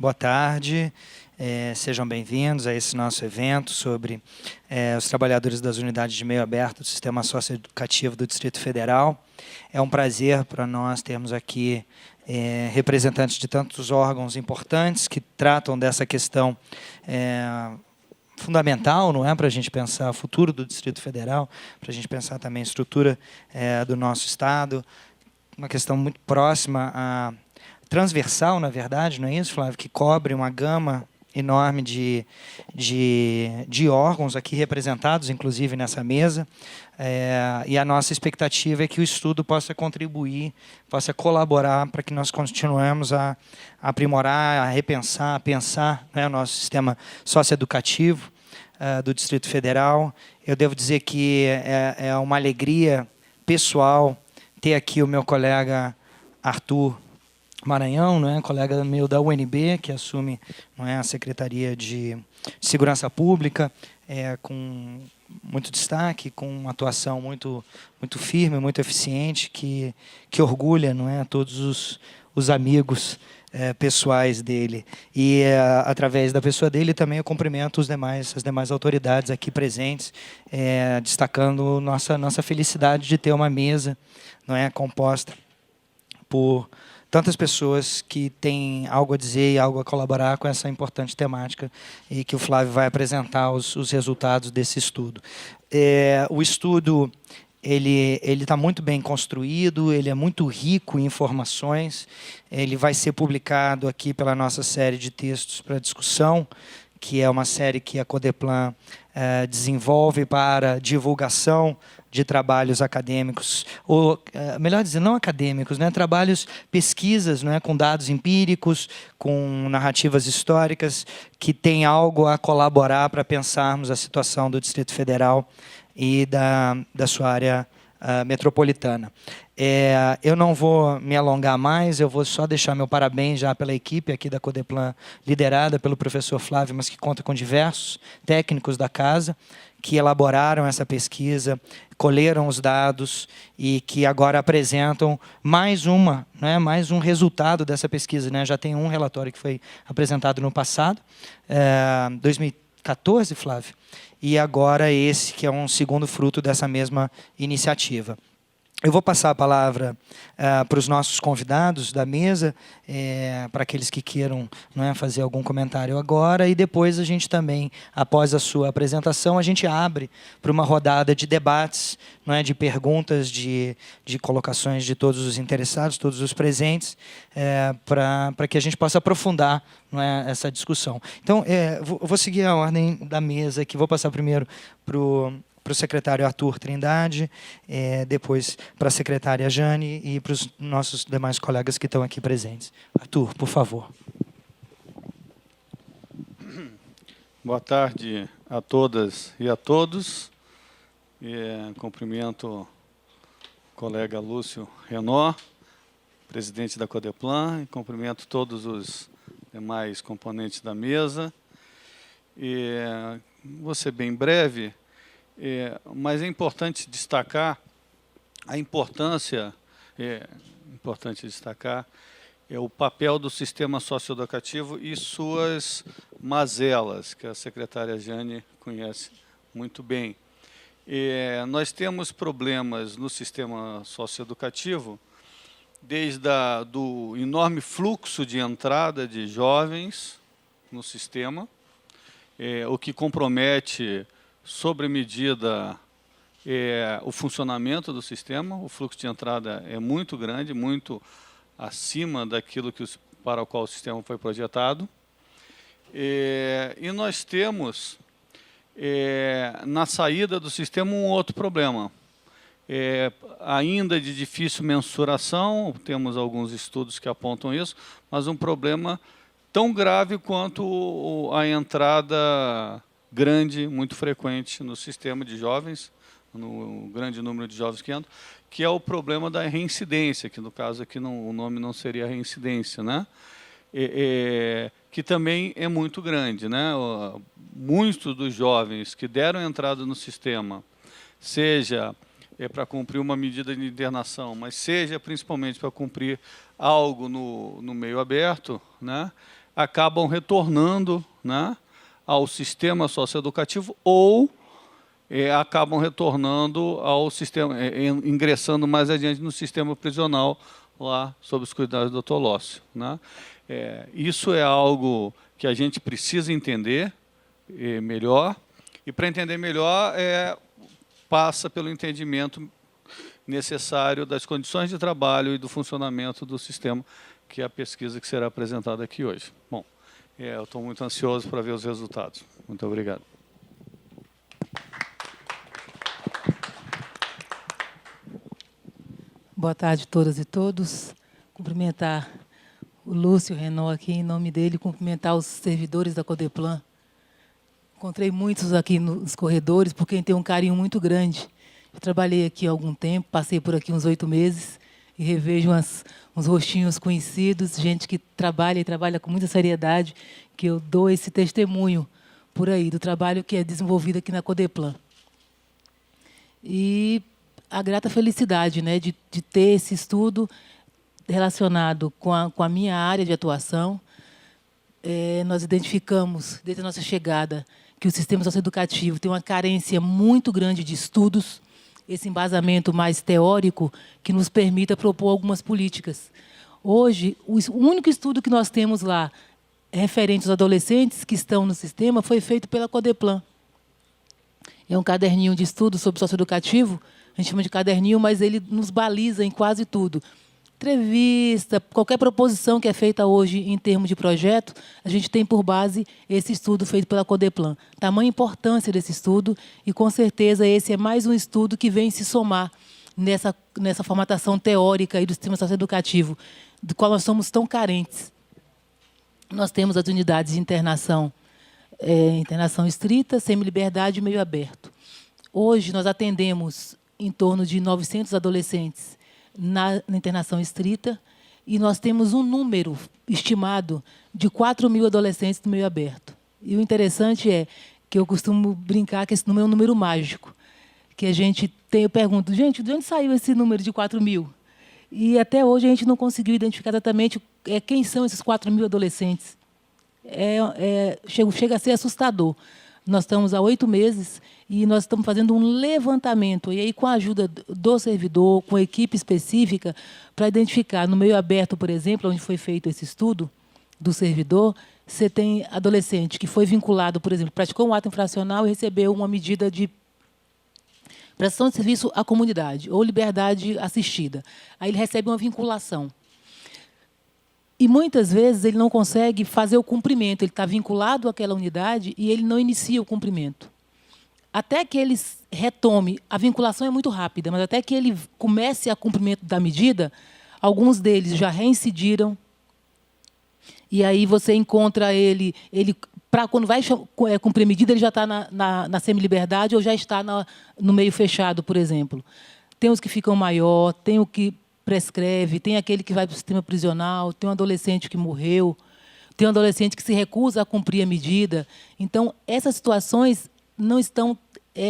Boa tarde, sejam bem-vindos a esse nosso evento sobre os trabalhadores das unidades de meio aberto do Sistema Socioeducativo do Distrito Federal. É um prazer para nós termos aqui representantes de tantos órgãos importantes que tratam dessa questão fundamental, não é, para a gente pensar o futuro do Distrito Federal, para a gente pensar também a estrutura do nosso Estado, uma questão muito próxima a transversal, na verdade, não é isso, Flávio? Que cobre uma gama enorme de órgãos aqui representados, inclusive nessa mesa, e a nossa expectativa é que o estudo possa contribuir, possa colaborar para que nós continuemos a aprimorar, a repensar, a pensar, né, o nosso sistema socioeducativo do Distrito Federal. Eu devo dizer que é uma alegria pessoal ter aqui o meu colega Arthur Maranhão, não é, colega meu da UNB, que assume, não é, a Secretaria de Segurança Pública, com muito destaque, com uma atuação muito firme, muito eficiente, que orgulha, não é, todos os amigos pessoais dele. E, através da pessoa dele, também eu cumprimento as demais autoridades aqui presentes, destacando nossa felicidade de ter uma mesa, não é, composta por tantas pessoas que têm algo a dizer e algo a colaborar com essa importante temática e que o Flávio vai apresentar os resultados desse estudo. O estudo ele está muito bem construído, ele é muito rico em informações, ele vai ser publicado aqui pela nossa série de textos para discussão, que é uma série que a Codeplan desenvolve para divulgação de trabalhos acadêmicos, ou, melhor dizer, não acadêmicos, né, trabalhos, pesquisas, né, com dados empíricos, com narrativas históricas, que têm algo a colaborar para pensarmos a situação do Distrito Federal e da sua área metropolitana. Eu não vou me alongar mais, eu vou só deixar meu parabéns já pela equipe aqui da Codeplan, liderada pelo professor Flávio, mas que conta com diversos técnicos da casa, que elaboraram essa pesquisa, colheram os dados e que agora apresentam mais um resultado dessa pesquisa, né? Já tem um relatório que foi apresentado no passado, 2014, Flávio, e agora esse que é um segundo fruto dessa mesma iniciativa. Eu vou passar a palavra para os nossos convidados da mesa, para aqueles que queiram, não é, fazer algum comentário agora, e depois a gente também, após a sua apresentação, a gente abre para uma rodada de debates, não é, de perguntas, de colocações de todos os interessados, todos os presentes, para que a gente possa aprofundar, não é, essa discussão. Então, vou seguir a ordem da mesa, que vou passar primeiro para o secretário Arthur Trindade, depois para a secretária Jane e para os nossos demais colegas que estão aqui presentes. Arthur, por favor. Boa tarde a todas e a todos. Cumprimento o colega Lúcio Renó, presidente da Codeplan, e cumprimento todos os demais componentes da mesa. Vou ser bem breve, mas é importante destacar a importância, o papel do sistema socioeducativo e suas mazelas, que a secretária Jane conhece muito bem. Nós temos problemas no sistema socioeducativo, desde do enorme fluxo de entrada de jovens no sistema, o que compromete sobremedida o funcionamento do sistema. O fluxo de entrada é muito grande, muito acima daquilo para o qual o sistema foi projetado. E nós temos, na saída do sistema, um outro problema. Ainda de difícil mensuração, temos alguns estudos que apontam isso, mas um problema tão grave quanto a entrada grande, muito frequente no sistema de jovens, no grande número de jovens que entram, que é o problema da reincidência, que no caso aqui o nome não seria reincidência, né? Que também é muito grande, né? Muitos dos jovens que deram entrada no sistema, seja para cumprir uma medida de internação, mas seja principalmente para cumprir algo no meio aberto, né? acabam retornando, né, ao sistema socioeducativo ou acabam retornando ao sistema, ingressando mais adiante no sistema prisional, lá sob os cuidados do Dr. Lócio, né? Isso é algo que a gente precisa entender melhor, e para entender melhor passa pelo entendimento necessário das condições de trabalho e do funcionamento do sistema, que é a pesquisa que será apresentada aqui hoje. Bom, eu estou muito ansioso para ver os resultados. Muito obrigado. Boa tarde a todas e todos. Cumprimentar o Lúcio Renault aqui, em nome dele, cumprimentar os servidores da Codeplan. Encontrei muitos aqui nos corredores, por quem tem um carinho muito grande. Eu trabalhei aqui há algum tempo, passei por aqui uns 8 meses, e revejo uns rostinhos conhecidos, gente que trabalha e trabalha com muita seriedade, que eu dou esse testemunho por aí, do trabalho que é desenvolvido aqui na Codeplan. E a grata felicidade, né, de ter esse estudo relacionado com a minha área de atuação. Nós identificamos, desde a nossa chegada, que o sistema socioeducativo tem uma carência muito grande de estudos, esse embasamento mais teórico que nos permita propor algumas políticas. Hoje, o único estudo que nós temos lá, referente aos adolescentes que estão no sistema, foi feito pela Codeplan. É um caderninho de estudo sobre socioeducativo, a gente chama de caderninho, mas ele nos baliza em quase tudo. Entrevista, qualquer proposição que é feita hoje em termos de projeto, a gente tem por base esse estudo feito pela Codeplan. Tamanha importância desse estudo, e com certeza esse é mais um estudo que vem se somar nessa formatação teórica aí do sistema socioeducativo, do qual nós somos tão carentes. Nós temos as unidades de internação, internação estrita, semiliberdade e meio aberto. Hoje nós atendemos em torno de 900 adolescentes na internação estrita, e nós temos um número estimado de 4.000 adolescentes no meio aberto. E o interessante é que eu costumo brincar que esse número é um número mágico, que a gente tem, eu pergunto, gente, de onde saiu esse número de 4.000? E até hoje a gente não conseguiu identificar exatamente quem são esses 4.000 adolescentes. Chega a ser assustador. Nós estamos há 8 meses e nós estamos fazendo um levantamento, e aí com a ajuda do servidor, com a equipe específica, para identificar, no meio aberto, por exemplo, onde foi feito esse estudo do servidor, você tem adolescente que foi vinculado, por exemplo, praticou um ato infracional e recebeu uma medida de prestação de serviço à comunidade, ou liberdade assistida. Aí ele recebe uma vinculação. E, muitas vezes, ele não consegue fazer o cumprimento. Ele está vinculado àquela unidade e ele não inicia o cumprimento. Até que ele retome, a vinculação é muito rápida, mas até que ele comece a cumprimento da medida, alguns deles já reincidiram, e aí você encontra ele para quando vai cumprir a medida, ele já está na semiliberdade ou já está no meio fechado, por exemplo. Tem os que ficam maior, tem o que prescreve, tem aquele que vai para o sistema prisional, tem um adolescente que morreu, tem um adolescente que se recusa a cumprir a medida. Então, essas situações não estão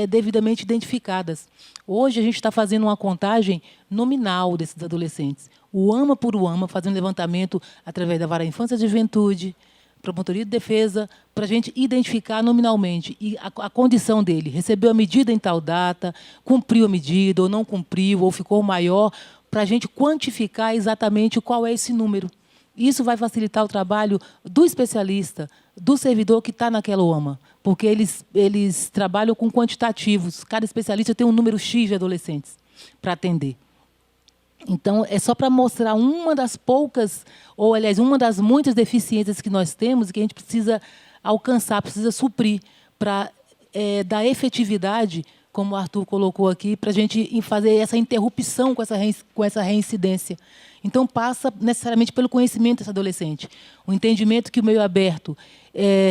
devidamente identificadas. Hoje, a gente está fazendo uma contagem nominal desses adolescentes. O AMA por AMA, fazendo levantamento através da Vara Infância e Juventude, Promotoria de Defesa, para a gente identificar nominalmente e a condição dele. Recebeu a medida em tal data, cumpriu a medida, ou não cumpriu, ou ficou maior, para a gente quantificar exatamente qual é esse número. Isso vai facilitar o trabalho do especialista, do servidor que está naquela UAMA, porque eles trabalham com quantitativos. Cada especialista tem um número X de adolescentes para atender. Então, é só para mostrar uma das poucas, ou, aliás, uma das muitas deficiências que nós temos e que a gente precisa alcançar, precisa suprir, para dar efetividade, como o Arthur colocou aqui, para a gente fazer essa interrupção com essa reincidência. Então, passa necessariamente pelo conhecimento desse adolescente. O entendimento que o meio aberto,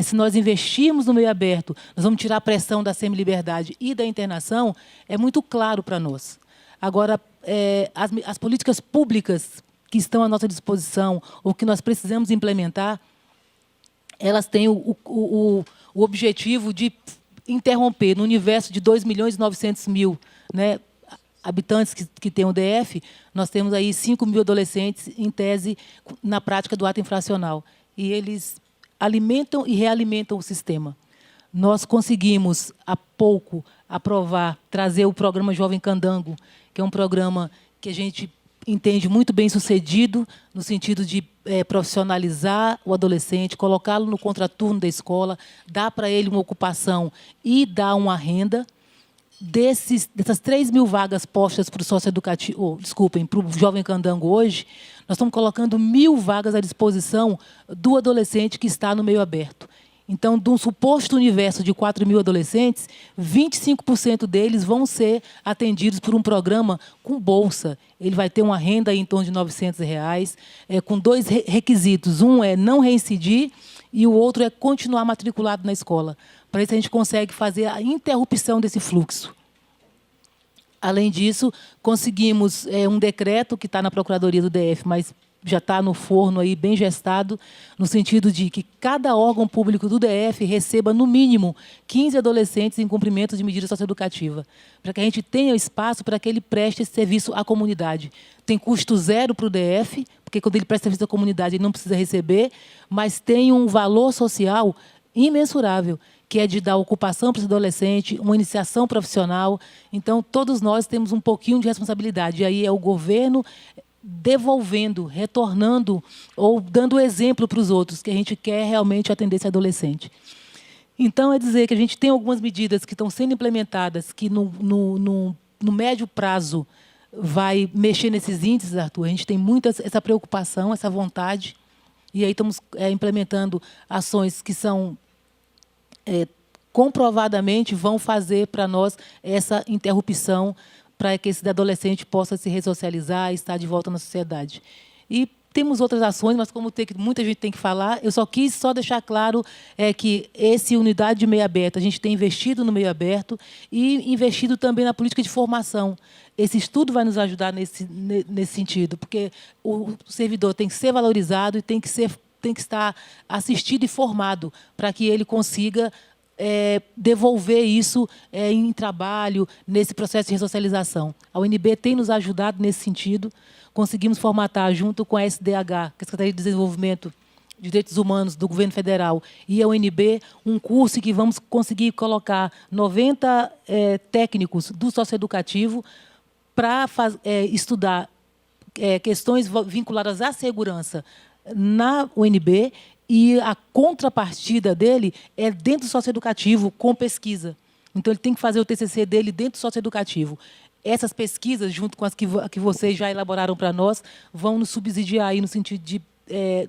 se nós investirmos no meio aberto, nós vamos tirar a pressão da semiliberdade e da internação, é muito claro para nós. Agora, as políticas públicas que estão à nossa disposição, ou que nós precisamos implementar, elas têm o objetivo de interromper, no universo de 2.900.000, né, habitantes que tem o DF, nós temos aí 5.000 adolescentes, em tese, na prática do ato infracional. e eles alimentam e realimentam o sistema. Nós conseguimos, há pouco, aprovar, trazer o programa Jovem Candango, que é um programa que a gente entende muito bem sucedido, no sentido de profissionalizar o adolescente, colocá-lo no contraturno da escola, dar para ele uma ocupação e dar uma renda. Dessas 3.000 vagas postas para o socioeducativo, para o Jovem Candango hoje, nós estamos colocando 1.000 vagas à disposição do adolescente que está no meio aberto. Então, de um suposto universo de 4.000 adolescentes, 25% deles vão ser atendidos por um programa com bolsa. Ele vai ter uma renda em torno de R$ 900, com 2 requisitos. Um é não reincidir e o outro é continuar matriculado na escola. Para isso, a gente consegue fazer a interrupção desse fluxo. Além disso, conseguimos um decreto que está na Procuradoria do DF, mas já está no forno aí, bem gestado, no sentido de que cada órgão público do DF receba, no mínimo, 15 adolescentes em cumprimento de medida socioeducativa, para que a gente tenha espaço para que ele preste esse serviço à comunidade. Tem custo zero para o DF, porque quando ele presta serviço à comunidade, ele não precisa receber, mas tem um valor social imensurável, que é de dar ocupação para esse adolescente, uma iniciação profissional. Então, todos nós temos um pouquinho de responsabilidade. E aí é o governo devolvendo, retornando ou dando exemplo para os outros, que a gente quer realmente atender esse adolescente. Então, é dizer que a gente tem algumas medidas que estão sendo implementadas, que no médio prazo vai mexer nesses índices, Arthur. A gente tem muita essa preocupação, essa vontade, e aí estamos implementando ações que são comprovadamente vão fazer para nós essa interrupção para que esse adolescente possa se ressocializar e estar de volta na sociedade. E temos outras ações, mas como muita gente tem que falar, eu só quis deixar claro que esse unidade de meio aberto, a gente tem investido no meio aberto e investido também na política de formação. Esse estudo vai nos ajudar nesse sentido, porque o servidor tem que ser valorizado e tem que estar assistido e formado para que ele consiga devolver isso em trabalho, nesse processo de ressocialização. A UNB tem nos ajudado nesse sentido. Conseguimos formatar, junto com a SDH, que é a Secretaria de Desenvolvimento de Direitos Humanos do Governo Federal, e a UNB, um curso em que vamos conseguir colocar 90 técnicos do socioeducativo para estudar questões vinculadas à segurança na UNB, e a contrapartida dele é dentro do socioeducativo, com pesquisa. Então, ele tem que fazer o TCC dele dentro do socioeducativo. Essas pesquisas, junto com as que vocês já elaboraram para nós, vão nos subsidiar aí no sentido de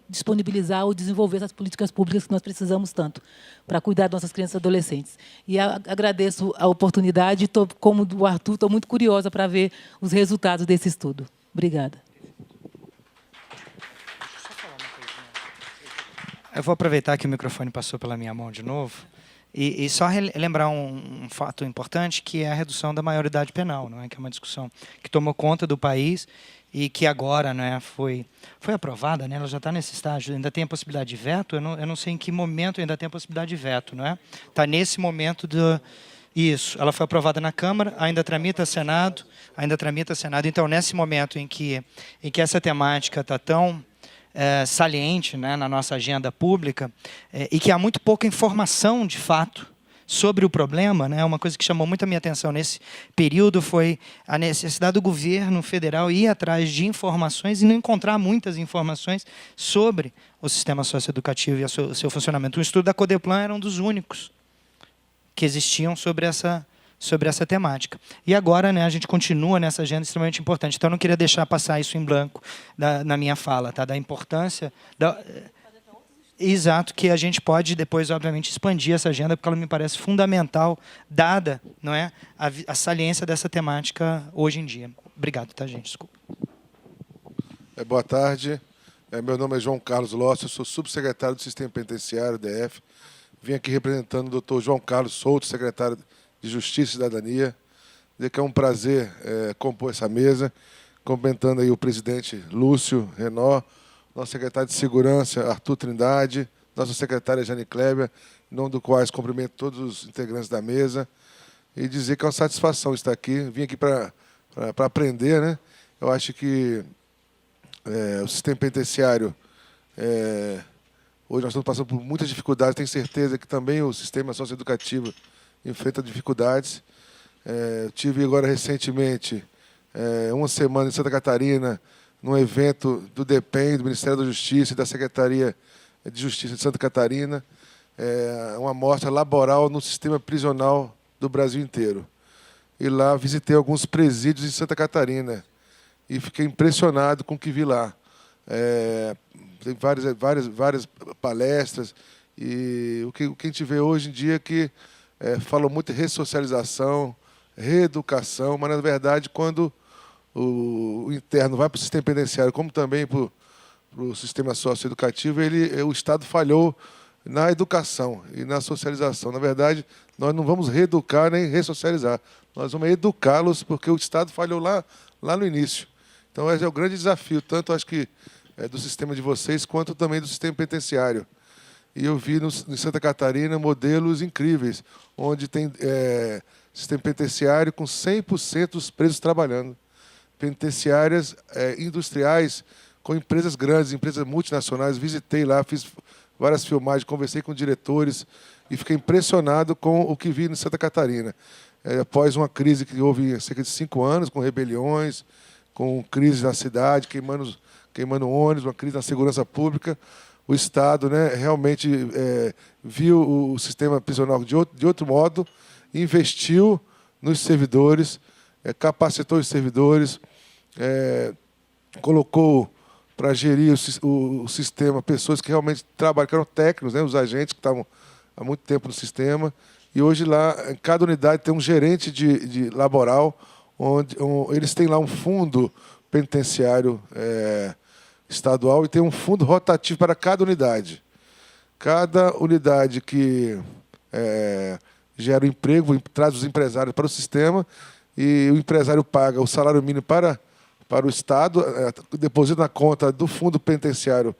disponibilizar ou desenvolver essas políticas públicas que nós precisamos tanto para cuidar das nossas crianças e adolescentes. E agradeço a oportunidade, como do Arthur, estou muito curiosa para ver os resultados desse estudo. Obrigada. Eu vou aproveitar que o microfone passou pela minha mão de novo e só lembrar um fato importante, que é a redução da maioridade penal, não é? Que é uma discussão que tomou conta do país e que agora, não é, foi aprovada, né? Ela já está nesse estágio, ainda tem a possibilidade de veto, eu não sei em que momento ainda tem a possibilidade de veto, não é? Está nesse momento isso, ela foi aprovada na Câmara, ainda tramita Senado, então nesse momento em que essa temática está tão saliente, né, na nossa agenda pública, e que há muito pouca informação, de fato, sobre o problema, né? Uma coisa que chamou muito a minha atenção nesse período foi a necessidade do governo federal ir atrás de informações e não encontrar muitas informações sobre o sistema socioeducativo e o seu funcionamento. O estudo da Codeplan era um dos únicos que existiam sobre essa temática. E agora, né, a gente continua nessa agenda extremamente importante. Então, eu não queria deixar passar isso em branco na minha fala, tá? Da importância... Exato, que a gente pode depois, obviamente, expandir essa agenda, porque ela me parece fundamental, dada, não é, a saliência dessa temática hoje em dia. Obrigado, tá, gente? Desculpa. Boa tarde. Meu nome é João Carlos Lócio, eu sou subsecretário do Sistema Penitenciário, DF. Vim aqui representando o doutor João Carlos Souto, secretário de Justiça e Cidadania. Dizer que é um prazer compor essa mesa, cumprimentando aí o presidente Lúcio Renó, nosso secretário de Segurança, Arthur Trindade, nossa secretária Jane Kleber, em nome do quais cumprimento todos os integrantes da mesa, e dizer que é uma satisfação estar aqui. Vim aqui para aprender, né? Eu acho que o sistema penitenciário, Hoje nós estamos passando por muitas dificuldades, tenho certeza que também o sistema socioeducativo enfrenta dificuldades. Eu tive agora recentemente, uma semana em Santa Catarina, num evento do DEPEN, do Ministério da Justiça e da Secretaria de Justiça de Santa Catarina, uma amostra laboral no sistema prisional do Brasil inteiro. E lá visitei alguns presídios em Santa Catarina e fiquei impressionado com o que vi lá. Tem várias palestras, e o que a gente vê hoje em dia é que falam muito de ressocialização, reeducação, mas, na verdade, quando o interno vai para o sistema penitenciário, como também para o sistema socioeducativo, o Estado falhou na educação e na socialização. Na verdade, nós não vamos reeducar nem ressocializar, nós vamos educá-los, porque o Estado falhou lá no início. Então, esse é o grande desafio, tanto acho que do sistema de vocês, quanto também do sistema penitenciário. E eu vi em Santa Catarina modelos incríveis, onde tem sistema penitenciário com 100% dos presos trabalhando. Penitenciárias industriais com empresas grandes, empresas multinacionais. Visitei lá, fiz várias filmagens, conversei com diretores e fiquei impressionado com o que vi em Santa Catarina. Após uma crise que houve há cerca de 5 anos, com rebeliões, com crise na cidade, queimando ônibus, uma crise na segurança pública, o Estado, né, realmente viu o sistema prisional de outro modo, investiu nos servidores, capacitou os servidores, colocou para gerir o sistema pessoas que realmente trabalham, que eram técnicos, né, os agentes que estavam há muito tempo no sistema. E hoje lá, em cada unidade tem um gerente de laboral, onde eles têm lá um fundo penitenciário estadual e tem um fundo rotativo para cada unidade. Cada unidade que gera emprego, traz os empresários para o sistema, e o empresário paga o salário mínimo para o Estado, deposita na conta do fundo penitenciário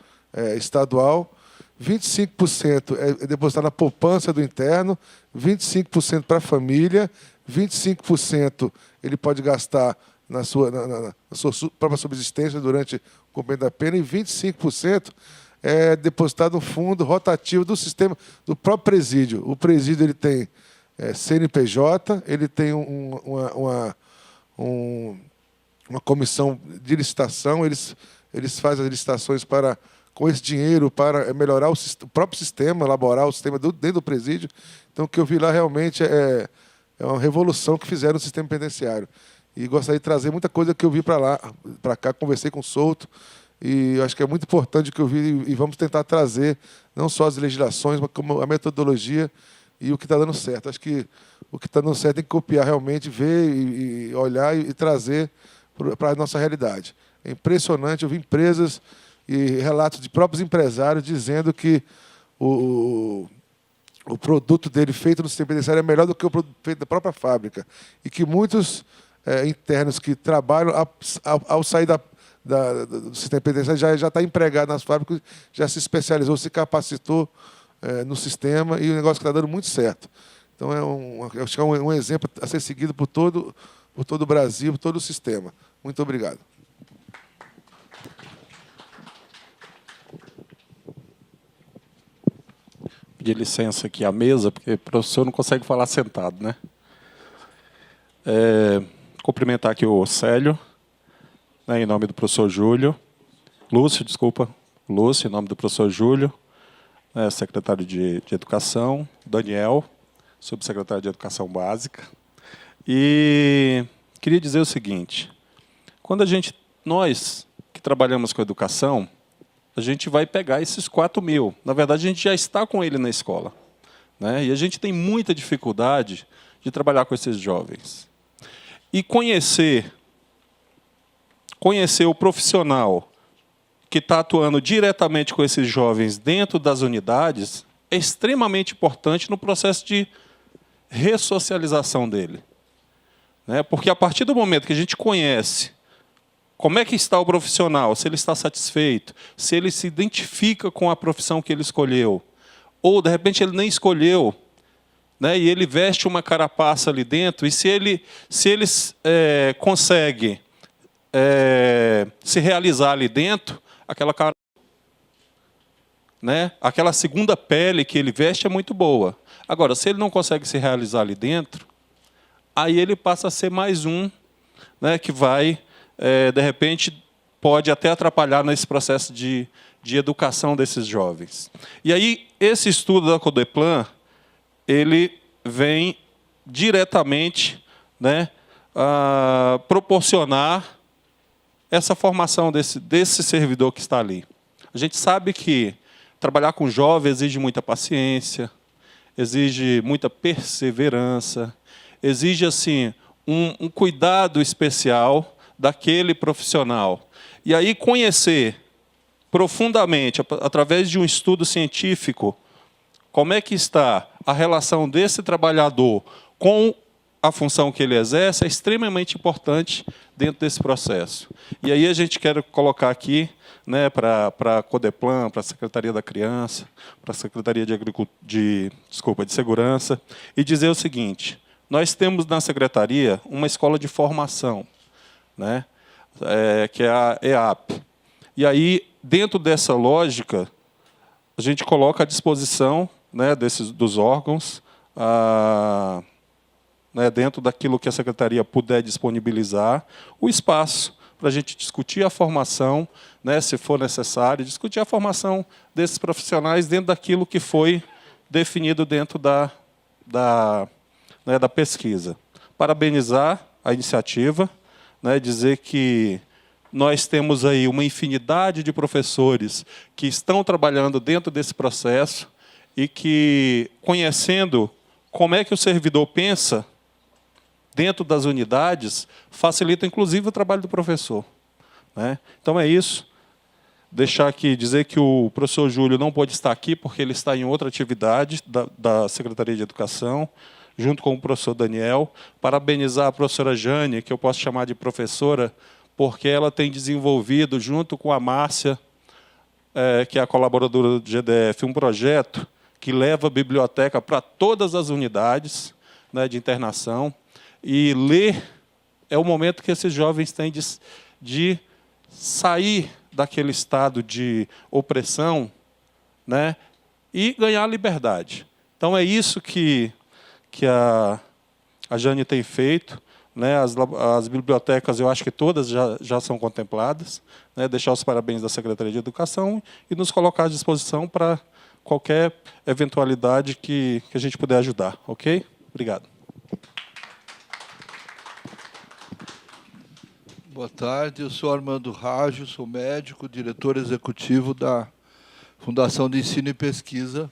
estadual, 25% é depositado na poupança do interno, 25% para a família, 25% ele pode gastar na sua própria subsistência durante o cumprimento da pena, e 25% é depositado no fundo rotativo do sistema, do próprio presídio. O presídio ele tem CNPJ, ele tem uma comissão de licitação, eles fazem as licitações com esse dinheiro para melhorar o próprio sistema laboral, o sistema dentro do presídio. Então, o que eu vi lá realmente é uma revolução que fizeram no sistema penitenciário. E gostaria de trazer muita coisa que eu vi para cá, conversei com o Souto, e eu acho que é muito importante o que eu vi, e vamos tentar trazer não só as legislações, mas como a metodologia e o que está dando certo. Acho que o que está dando certo tem que copiar realmente, ver e olhar e trazer para a nossa realidade. É impressionante, eu vi empresas e relatos de próprios empresários dizendo que o produto dele feito no sistema penitenciário é melhor do que o produto feito da própria fábrica. E que muitos internos que trabalham, ao sair do sistema penitenciário, já está empregado nas fábricas, já se especializou, se capacitou no sistema, e o negócio que está dando muito certo. Então, acho que é um exemplo a ser seguido por todo o Brasil, por todo o sistema. Muito obrigado. Pedir licença aqui à mesa, porque o professor não consegue falar sentado, né? Cumprimentar aqui o Célio, né, em nome do professor Lúcio, em nome do professor Júlio, secretário de Educação, Daniel, subsecretário de Educação Básica. E queria dizer o seguinte: quando nós que trabalhamos com educação, a gente vai pegar esses 4.000. Na verdade, a gente já está com ele na escola, né? E a gente tem muita dificuldade de trabalhar com esses jovens. E conhecer o profissional que está atuando diretamente com esses jovens dentro das unidades é extremamente importante no processo de ressocialização dele, né? Porque a partir do momento que a gente conhece como é que está o profissional, se ele está satisfeito, se ele se identifica com a profissão que ele escolheu, ou, de repente, ele nem escolheu, né, e ele veste uma carapaça ali dentro, e se ele consegue se realizar ali dentro, aquela cara né, aquela segunda pele que ele veste é muito boa. Agora, se ele não consegue se realizar ali dentro, aí ele passa a ser mais um, né, que vai, de repente, pode até atrapalhar nesse processo de educação desses jovens. E aí, esse estudo da Codeplan, ele vem diretamente, né, a proporcionar essa formação desse servidor que está ali. A gente sabe que trabalhar com jovens exige muita paciência, exige muita perseverança, exige assim um cuidado especial daquele profissional. E aí conhecer profundamente, através de um estudo científico, como é que está a relação desse trabalhador com a função que ele exerce é extremamente importante dentro desse processo. E aí a gente quer colocar aqui, né, para a Codeplan, para a Secretaria da Criança, para a Secretaria de Segurança, e dizer o seguinte: nós temos na Secretaria uma escola de formação, né, que é a EAP. E aí, dentro dessa lógica, a gente coloca à disposição, né, dos órgãos, né, dentro daquilo que a Secretaria puder disponibilizar, o espaço para a gente discutir a formação, né, se for necessário, discutir a formação desses profissionais dentro daquilo que foi definido dentro da pesquisa. Parabenizar a iniciativa, né, dizer que nós temos aí uma infinidade de professores que estão trabalhando dentro desse processo e que, conhecendo como é que o servidor pensa dentro das unidades, facilita, inclusive, o trabalho do professor, né? Então, é isso. Deixar aqui, dizer que o professor Júlio não pode estar aqui, porque ele está em outra atividade da Secretaria de Educação, junto com o professor Daniel. Parabenizar a professora Jane, que eu posso chamar de professora, porque ela tem desenvolvido, junto com a Márcia, que é a colaboradora do GDF, um projeto que leva a biblioteca para todas as unidades, né, de internação. E ler é o momento que esses jovens têm de sair daquele estado de opressão, né, e ganhar liberdade. Então, é isso que a Jane tem feito, né? As bibliotecas, eu acho que todas já são contempladas, né? Deixar os parabéns da Secretaria de Educação e nos colocar à disposição para qualquer eventualidade que a gente puder ajudar. Ok? Obrigado. Boa tarde, eu sou Armando Raggio, sou médico, diretor executivo da Fundação de Ensino e Pesquisa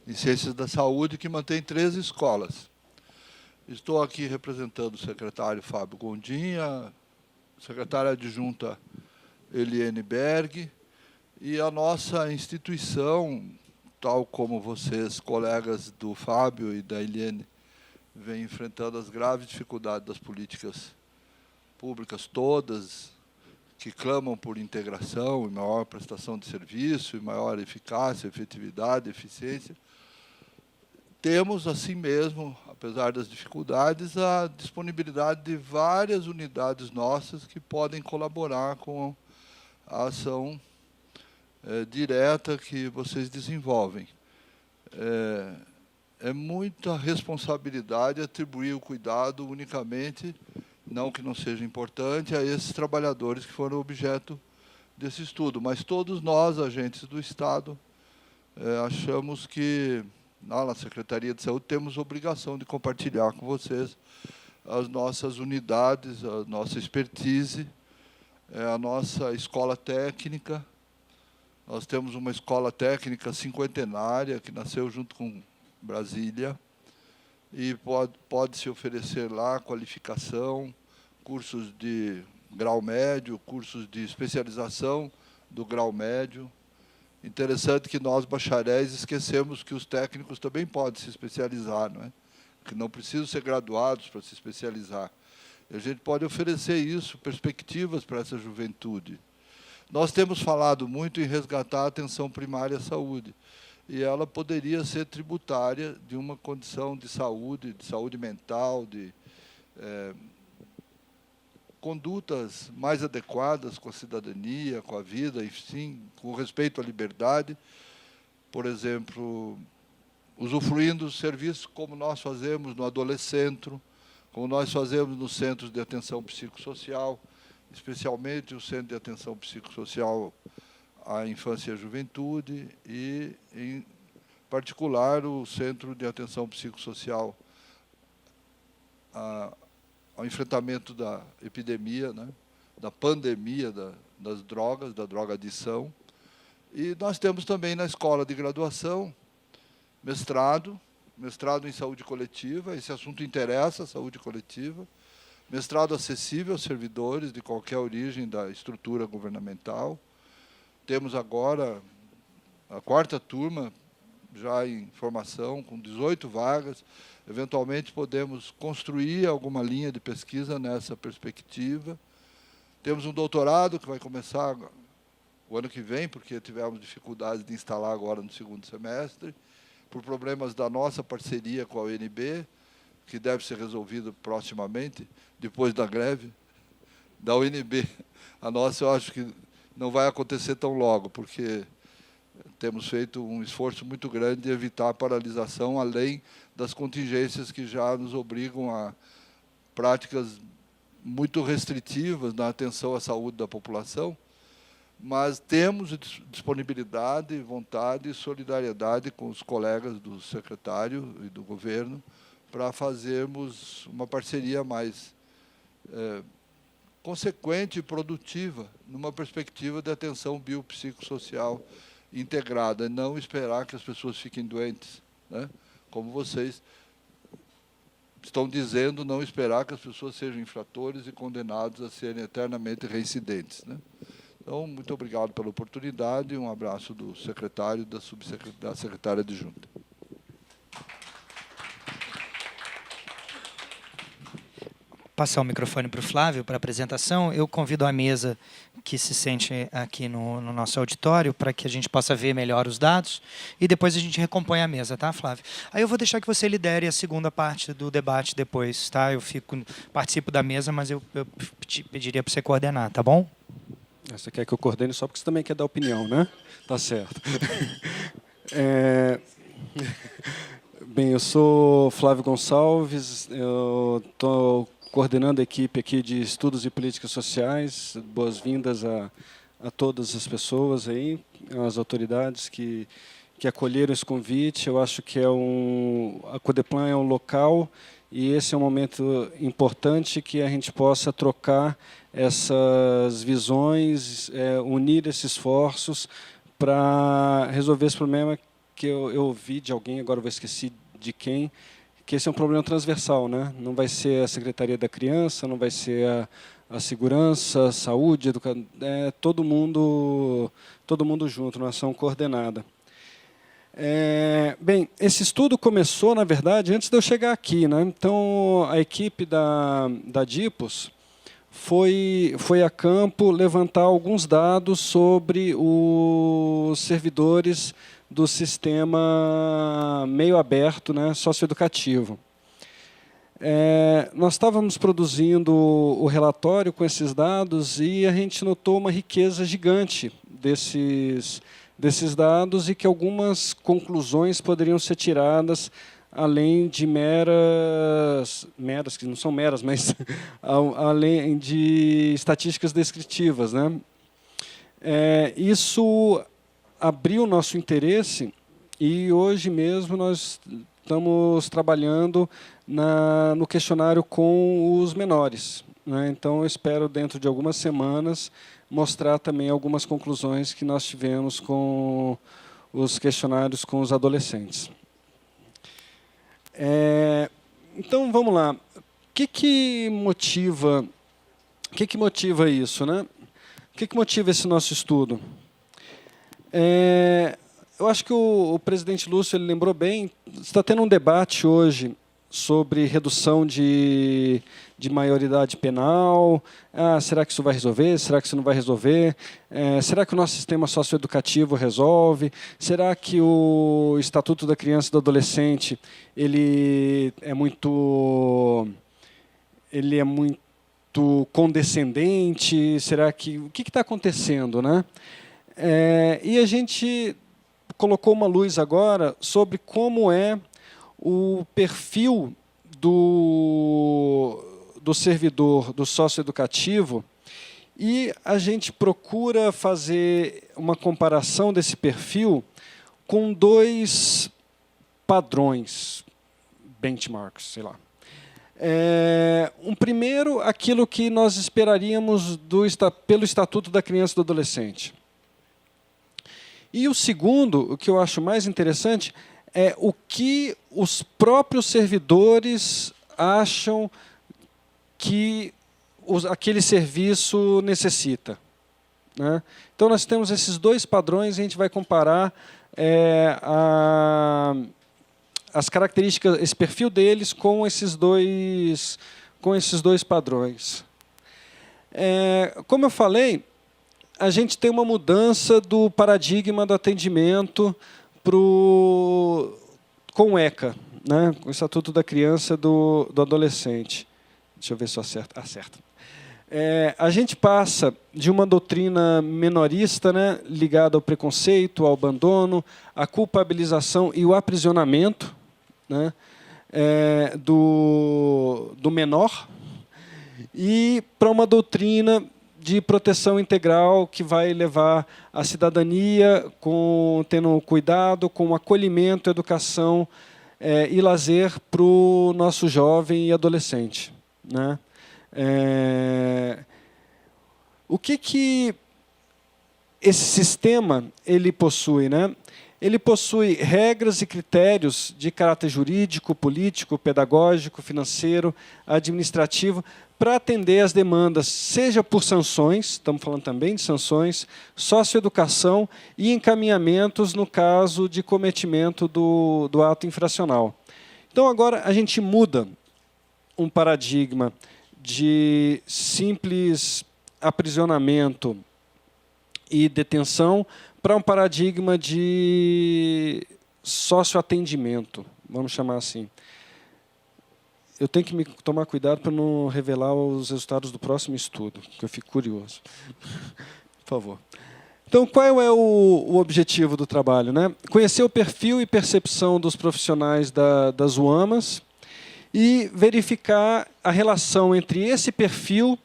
em Ciências da Saúde, que mantém 13 escolas. Estou aqui representando o secretário Fábio Gondinha, secretária adjunta Eliane Berg, e a nossa instituição, tal como vocês, colegas do Fábio e da Eliane, vem enfrentando as graves dificuldades das políticas públicas todas, que clamam por integração e maior prestação de serviço, e maior eficácia, efetividade, eficiência. Temos, assim mesmo, apesar das dificuldades, a disponibilidade de várias unidades nossas que podem colaborar com a ação direta que vocês desenvolvem. É muita responsabilidade atribuir o cuidado unicamente, não que não seja importante, a esses trabalhadores que foram objeto desse estudo. Mas todos nós, agentes do Estado, achamos que, na Secretaria de Saúde, temos obrigação de compartilhar com vocês as nossas unidades, a nossa expertise, a nossa escola técnica. Nós temos uma escola técnica cinquentenária, que nasceu junto com Brasília, e pode se oferecer lá qualificação, cursos de grau médio, cursos de especialização do grau médio. Interessante que nós, bacharéis, esquecemos que os técnicos também podem se especializar, não é? Que não precisam ser graduados para se especializar. E a gente pode oferecer isso, perspectivas para essa juventude. Nós temos falado muito em resgatar a atenção primária à saúde, e ela poderia ser tributária de uma condição de saúde mental, de condutas mais adequadas com a cidadania, com a vida, enfim, com respeito à liberdade, por exemplo, usufruindo dos serviços como nós fazemos no Adolescentro, como nós fazemos nos centros de atenção psicossocial, especialmente o Centro de Atenção Psicossocial à Infância e à Juventude e, em particular, o Centro de Atenção Psicossocial ao enfrentamento da epidemia, né, da pandemia das drogas, da drogadição. E nós temos também na escola de graduação mestrado em saúde coletiva, esse assunto interessa a saúde coletiva, mestrado acessível aos servidores de qualquer origem da estrutura governamental. Temos agora a 4ª turma já em formação, com 18 vagas. Eventualmente podemos construir alguma linha de pesquisa nessa perspectiva. Temos um doutorado que vai começar o ano que vem, porque tivemos dificuldades de instalar agora no 2º semestre, por problemas da nossa parceria com a UNB, que deve ser resolvido proximamente, depois da greve da UNB. A nossa, eu acho que não vai acontecer tão logo, porque temos feito um esforço muito grande de evitar a paralisação, além das contingências que já nos obrigam a práticas muito restritivas na atenção à saúde da população. Mas temos disponibilidade, vontade e solidariedade com os colegas do secretário e do governo para fazermos uma parceria mais consequente e produtiva numa perspectiva de atenção biopsicossocial integrada, e não esperar que as pessoas fiquem doentes, né? Como vocês estão dizendo, não esperar que as pessoas sejam infratores e condenados a serem eternamente reincidentes, né? Então, muito obrigado pela oportunidade e um abraço do secretário e da secretária adjunta. Passar o microfone para o Flávio para a apresentação. Eu convido a mesa que se sente aqui no nosso auditório para que a gente possa ver melhor os dados e depois a gente recompõe a mesa, tá, Flávio? Aí eu vou deixar que você lidere a segunda parte do debate depois, tá? Participo da mesa, mas eu pediria para você coordenar, tá bom? Você quer que eu coordene só porque você também quer dar opinião, né? Tá certo. Bem, eu sou Flávio Gonçalves, eu estou coordenando a equipe aqui de Estudos e Políticas Sociais. Boas-vindas a todas as pessoas aí, as autoridades que acolheram esse convite. Eu acho que a Codeplan é um local e esse é um momento importante que a gente possa trocar essas visões, unir esses esforços para resolver esse problema que eu ouvi de alguém, agora eu esqueci de quem, que esse é um problema transversal, né? Não vai ser a Secretaria da Criança, não vai ser a segurança, a saúde, educação, todo mundo junto, numa ação coordenada. Bem, esse estudo começou, na verdade, antes de eu chegar aqui, né? Então, a equipe da DIPOS foi a campo levantar alguns dados sobre os servidores do sistema meio aberto, né, socioeducativo. Nós estávamos produzindo o relatório com esses dados e a gente notou uma riqueza gigante desses dados e que algumas conclusões poderiam ser tiradas além de meras, que não são meras, mas além de estatísticas descritivas, né? Isso abriu nosso interesse e hoje mesmo nós estamos trabalhando no questionário com os menores, né? Então, eu espero, dentro de algumas semanas, mostrar também algumas conclusões que nós tivemos com os questionários com os adolescentes. Então, vamos lá. O que motiva isso, né? O que motiva esse nosso estudo? Eu acho que o presidente Lúcio ele lembrou bem, está tendo um debate hoje sobre redução de maioridade penal. Será que isso vai resolver? Será que isso não vai resolver? Será que o nosso sistema socioeducativo resolve? Será que o Estatuto da Criança e do Adolescente ele é muito condescendente? Será que o que está acontecendo, né? E a gente colocou uma luz agora sobre como é o perfil do servidor, do socioeducativo, e a gente procura fazer uma comparação desse perfil com 2 padrões, benchmarks, sei lá. Um primeiro, aquilo que nós esperaríamos pelo Estatuto da Criança e do Adolescente. E o segundo, o que eu acho mais interessante, é o que os próprios servidores acham que aquele serviço necessita, né? Então, nós temos esses 2 padrões e a gente vai comparar as características, esse perfil deles com esses dois padrões. Como eu falei, a gente tem uma mudança do paradigma do atendimento com o ECA, né, com o Estatuto da Criança e do Adolescente. Deixa eu ver se eu acerto. Acerto. A gente passa de uma doutrina menorista, né, ligada ao preconceito, ao abandono, à culpabilização e o aprisionamento, né, do menor, e para uma doutrina de proteção integral que vai levar à cidadania, tendo cuidado, com acolhimento, educação e lazer para o nosso jovem e adolescente, né? O que esse sistema ele possui, né? Ele possui regras e critérios de caráter jurídico, político, pedagógico, financeiro, administrativo, para atender às demandas, seja por sanções, estamos falando também de sanções, socioeducação e encaminhamentos no caso de cometimento do ato infracional. Então, agora a gente muda um paradigma de simples aprisionamento e detenção para um paradigma de socioatendimento, vamos chamar assim. Eu tenho que tomar cuidado para não revelar os resultados do próximo estudo, que eu fico curioso. Por favor. Então, qual é o objetivo do trabalho, né? Conhecer o perfil e percepção dos profissionais das UAMAs e verificar a relação entre esse perfil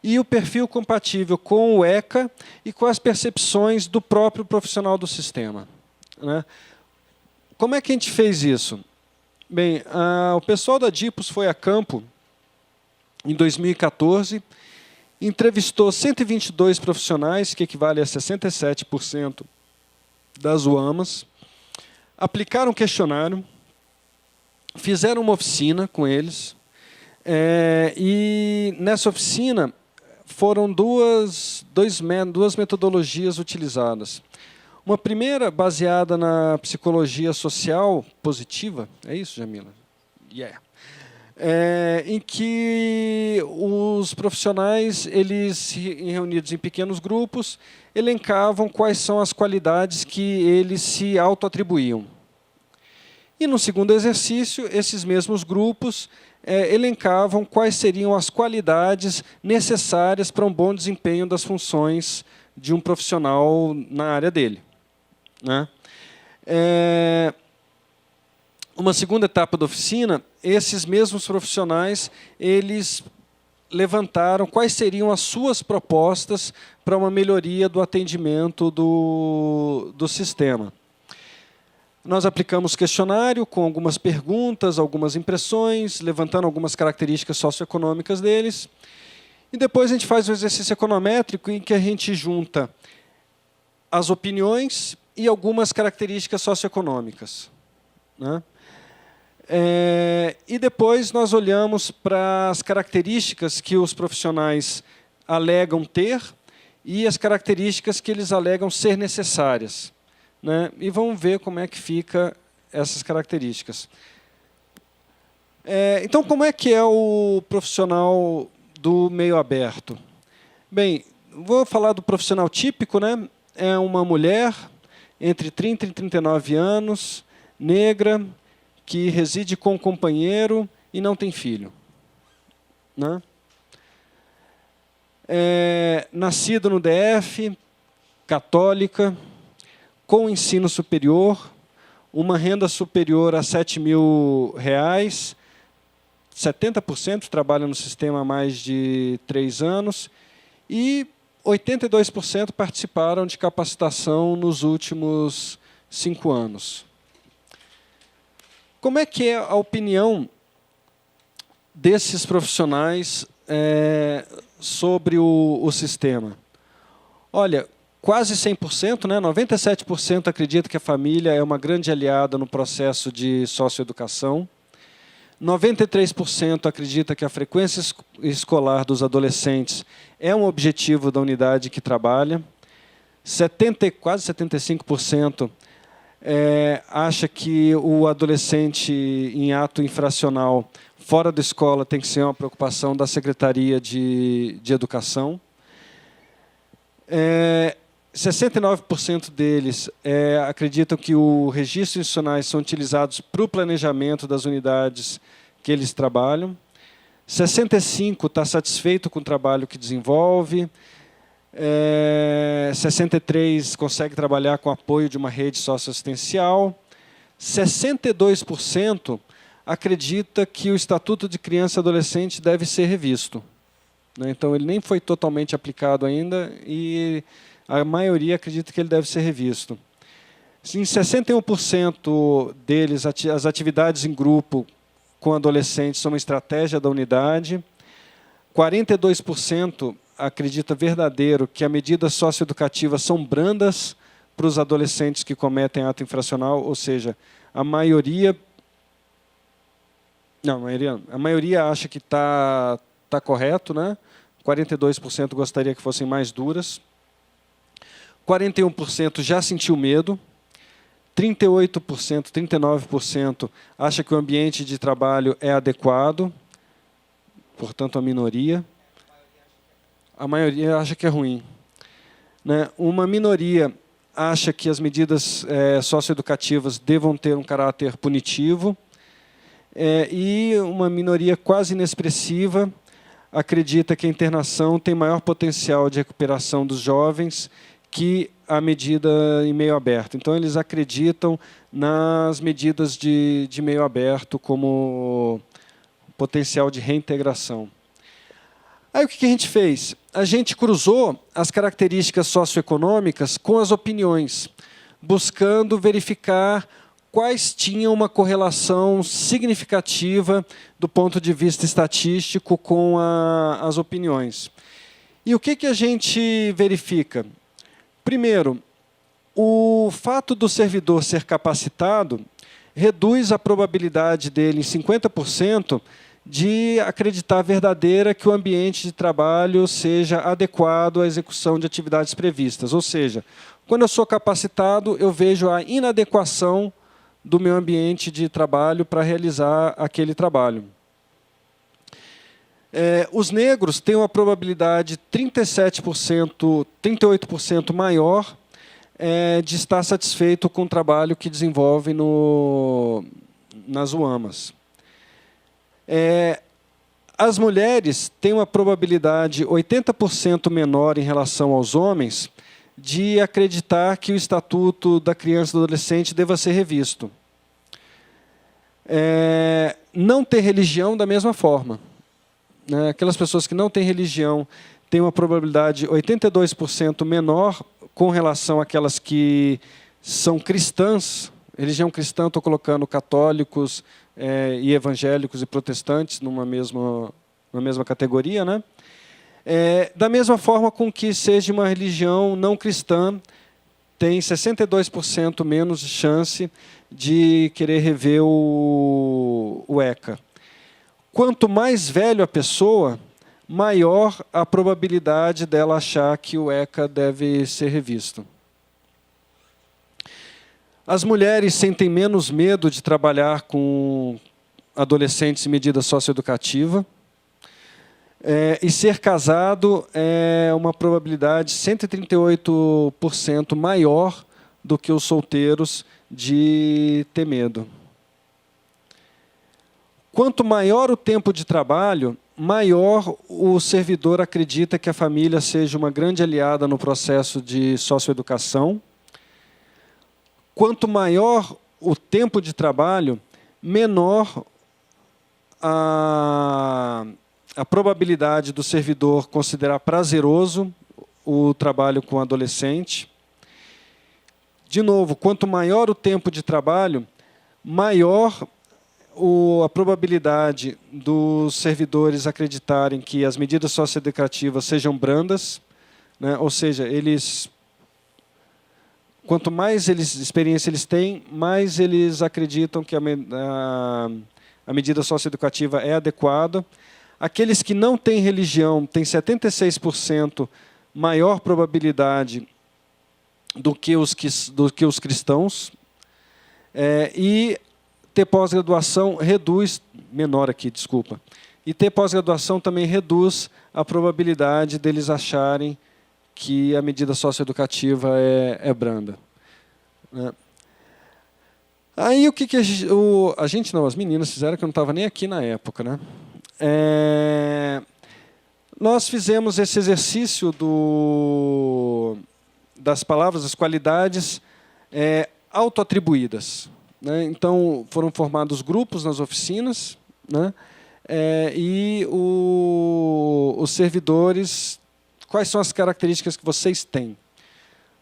e o perfil compatível com o ECA e com as percepções do próprio profissional do sistema, né? Como é que a gente fez isso? Bem, o pessoal da DIPOS foi a campo em 2014, entrevistou 122 profissionais, que equivale a 67% das UAMAs, aplicaram um questionário, fizeram uma oficina com eles, e nessa oficina foram duas metodologias utilizadas. Uma primeira baseada na psicologia social positiva, é isso, Jamila? Yeah. Em que os profissionais, eles reunidos em pequenos grupos, elencavam quais são as qualidades que eles se autoatribuíam. E no segundo exercício, esses mesmos grupos elencavam quais seriam as qualidades necessárias para um bom desempenho das funções de um profissional na área dele, né? Uma segunda etapa da oficina, esses mesmos profissionais, eles levantaram quais seriam as suas propostas para uma melhoria do atendimento do sistema. Nós aplicamos questionário com algumas perguntas, algumas impressões, levantando algumas características socioeconômicas deles. E depois a gente faz um exercício econométrico em que a gente junta as opiniões e algumas características socioeconômicas, né? E depois nós olhamos para as características que os profissionais alegam ter e as características que eles alegam ser necessárias, né? E vamos ver como é que fica essas características. Então, como é que é o profissional do meio aberto? Bem, vou falar do profissional típico, né? É uma mulher entre 30 e 39 anos, negra, que reside com o companheiro e não tem filho, né? Nascida no DF, católica, com ensino superior, uma renda superior a R$7.000, 70% trabalham no sistema há mais de 3 anos e 82% participaram de capacitação nos últimos 5 anos. Como é que é a opinião desses profissionais sobre o sistema? Olha, quase 100%, né? 97% acredita que a família é uma grande aliada no processo de socioeducação. 93% acredita que a frequência escolar dos adolescentes é um objetivo da unidade que trabalha. Quase 75% acha que o adolescente em ato infracional fora da escola tem que ser uma preocupação da Secretaria de Educação. 69% deles acreditam que os registros institucionais são utilizados para o planejamento das unidades que eles trabalham. 65% está satisfeito com o trabalho que desenvolve. 63% consegue trabalhar com apoio de uma rede socioassistencial. 62% acredita que o Estatuto de Criança e Adolescente deve ser revisto. Então, ele nem foi totalmente aplicado ainda e a maioria acredita que ele deve ser revisto. Em 61% deles, as atividades em grupo com adolescentes são uma estratégia da unidade. 42% acredita verdadeiro que as medidas socioeducativas são brandas para os adolescentes que cometem ato infracional, ou seja, a maioria acha que está correto, né? 42% gostaria que fossem mais duras. 41% já sentiu medo. 38%, 39% acha que o ambiente de trabalho é adequado, portanto, a minoria. A maioria acha que é ruim. Uma minoria acha que as medidas socioeducativas devam ter um caráter punitivo. E uma minoria quase inexpressiva acredita que a internação tem maior potencial de recuperação dos jovens que a medida em meio aberto. Então, eles acreditam nas medidas de meio aberto como potencial de reintegração. Aí, o que a gente fez? A gente cruzou as características socioeconômicas com as opiniões, buscando verificar quais tinham uma correlação significativa do ponto de vista estatístico com as opiniões. E o que a gente verifica? Primeiro, o fato do servidor ser capacitado reduz a probabilidade dele em 50% de acreditar verdadeira que o ambiente de trabalho seja adequado à execução de atividades previstas. Ou seja, quando eu sou capacitado, eu vejo a inadequação do meu ambiente de trabalho para realizar aquele trabalho. Os negros têm uma probabilidade 38% maior de estar satisfeito com o trabalho que desenvolve nas UAMAs. As mulheres têm uma probabilidade 80% menor em relação aos homens de acreditar que o Estatuto da Criança e do Adolescente deva ser revisto. Não ter religião da mesma forma. Aquelas pessoas que não têm religião têm uma probabilidade 82% menor com relação àquelas que são cristãs. Religião cristã, estou colocando católicos e evangélicos e protestantes numa mesma categoria, né? Da mesma forma com que seja uma religião não cristã, tem 62% menos de chance de querer rever o ECA. Quanto mais velho a pessoa, maior a probabilidade dela achar que o ECA deve ser revisto. As mulheres sentem menos medo de trabalhar com adolescentes em medida socioeducativa. E ser casado é uma probabilidade 138% maior do que os solteiros de ter medo. Quanto maior o tempo de trabalho, maior o servidor acredita que a família seja uma grande aliada no processo de socioeducação. quanto maior o tempo de trabalho, menor a probabilidade do servidor considerar prazeroso o trabalho com adolescente. De novo, quanto maior o tempo de trabalho, maior a probabilidade dos servidores acreditarem que as medidas socioeducativas sejam brandas, né? Ou seja, quanto mais experiência eles têm, mais eles acreditam que a medida socioeducativa é adequada. Aqueles que não têm religião têm 76% maior probabilidade do que os cristãos. E ter pós-graduação reduz, menor aqui, desculpa. E ter pós-graduação também reduz a probabilidade deles acharem que a medida socioeducativa é branda. Né? Aí o que a gente não, as meninas fizeram, que eu não estava nem aqui na época, né? Nós fizemos esse exercício das palavras, das qualidades autoatribuídas. Né? Então, foram formados grupos nas oficinas, né? E os servidores, quais são as características que vocês têm?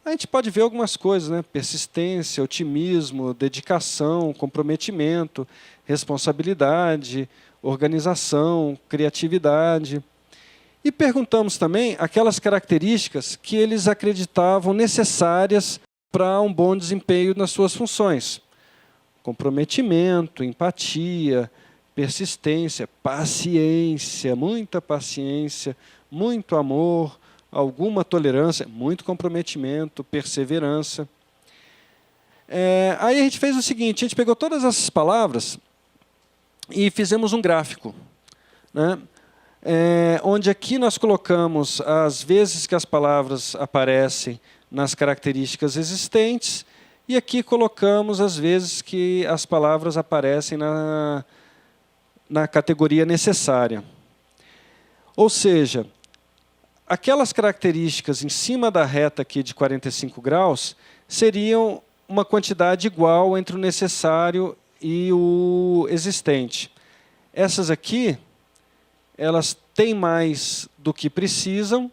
A gente pode ver algumas coisas, né? Persistência, otimismo, dedicação, comprometimento, responsabilidade, organização, criatividade. E perguntamos também aquelas características que eles acreditavam necessárias para um bom desempenho nas suas funções. Comprometimento, empatia, persistência, paciência, muita paciência, muito amor, alguma tolerância, muito comprometimento, perseverança. Aí a gente fez o seguinte, a gente pegou todas essas palavras e fizemos um gráfico, né? Onde aqui nós colocamos as vezes que as palavras aparecem nas características existentes, e aqui colocamos as vezes que as palavras aparecem na categoria necessária. Ou seja, aquelas características em cima da reta aqui de 45 graus seriam uma quantidade igual entre o necessário e o existente. Essas aqui, elas têm mais do que precisam,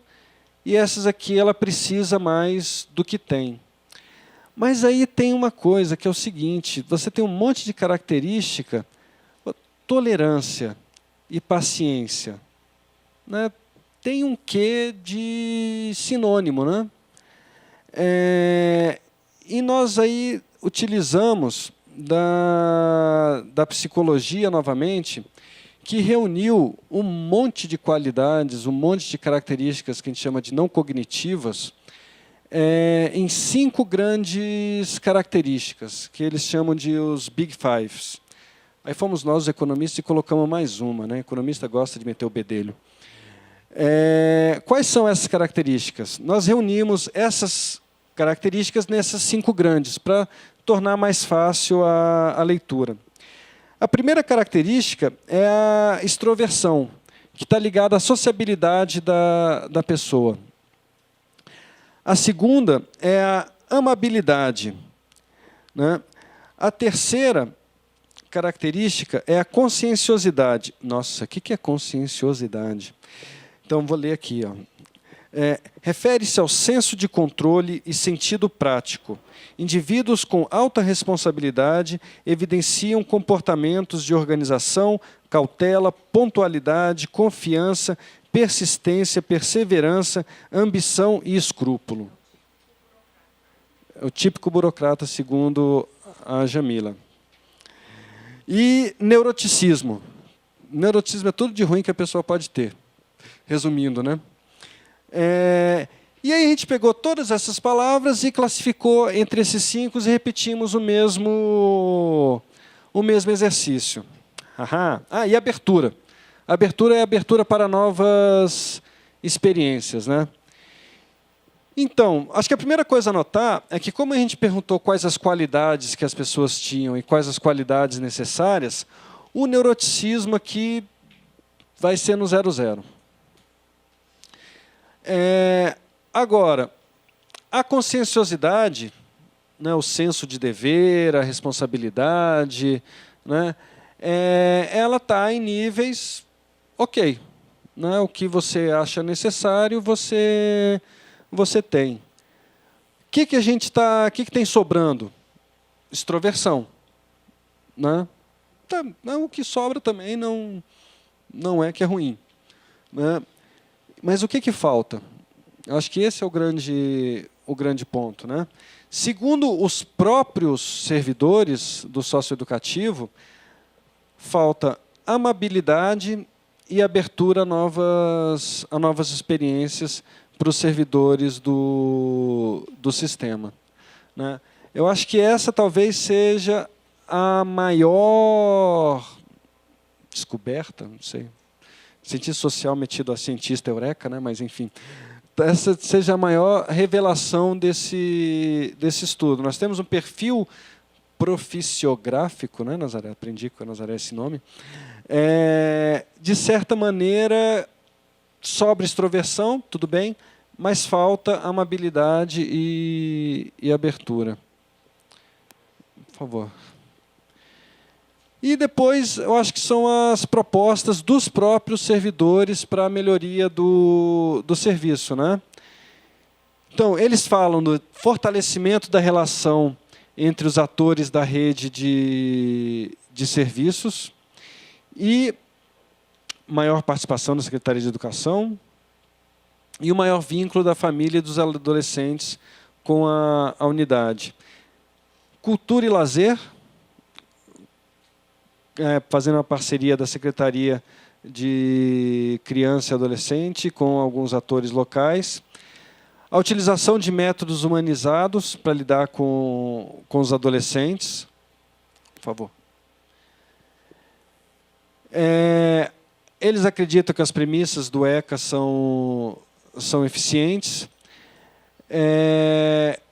e essas aqui ela precisa mais do que tem. Mas aí tem uma coisa que é o seguinte, você tem um monte de característica, tolerância e paciência, né? Tem um quê de sinônimo, né? E nós aí utilizamos da psicologia novamente, que reuniu um monte de qualidades, um monte de características que a gente chama de não cognitivas, em 5 grandes características, que eles chamam de os Big Fives. Aí fomos nós, os economistas, e colocamos mais uma, né? O economista gosta de meter o bedelho. Quais são essas características? Nós reunimos essas características nessas 5 grandes, para tornar mais fácil a leitura. A primeira característica é a extroversão, que está ligada à sociabilidade da pessoa. A segunda é a amabilidade, né? A terceira característica é a conscienciosidade. Nossa, o que é conscienciosidade? Então, vou ler aqui. Refere-se ao senso de controle e sentido prático. Indivíduos com alta responsabilidade evidenciam comportamentos de organização, cautela, pontualidade, confiança, persistência, perseverança, ambição e escrúpulo. É o típico burocrata, segundo a Jamila. E neuroticismo. Neuroticismo é tudo de ruim que a pessoa pode ter. Resumindo, né? E aí a gente pegou todas essas palavras e classificou entre esses 5 e repetimos o mesmo exercício. E abertura. Abertura é abertura para novas experiências, né? Então, acho que a primeira coisa a notar é que, como a gente perguntou quais as qualidades que as pessoas tinham e quais as qualidades necessárias, o neuroticismo aqui vai ser no 0,0. Agora, a conscienciosidade, né, o senso de dever, a responsabilidade, né, ela está em níveis ok. Né, o que você acha necessário, você tem. O que tem sobrando? Extroversão. Né? O que sobra também não é que é ruim. Né? Mas o que falta? Eu acho que esse é o grande ponto. Né? Segundo os próprios servidores do socioeducativo, falta amabilidade e abertura a novas experiências para os servidores do sistema. Né? Eu acho que essa talvez seja a maior descoberta, não sei, cientista social metido a cientista eureka, né? Mas enfim, essa seja a maior revelação desse estudo. Nós temos um perfil proficiográfico, né, Nazaré? Aprendi com a Nazaré esse nome. De certa maneira, sobra extroversão, tudo bem, mas falta amabilidade e abertura. Por favor. E depois, eu acho que são as propostas dos próprios servidores para a melhoria do serviço. Né? Então, eles falam do fortalecimento da relação entre os atores da rede de serviços e maior participação da Secretaria de Educação e o maior vínculo da família e dos adolescentes com a unidade. Cultura e lazer, fazendo uma parceria da Secretaria de Criança e Adolescente com alguns atores locais. A utilização de métodos humanizados para lidar com os adolescentes. Por favor. Eles acreditam que as premissas do ECA são eficientes.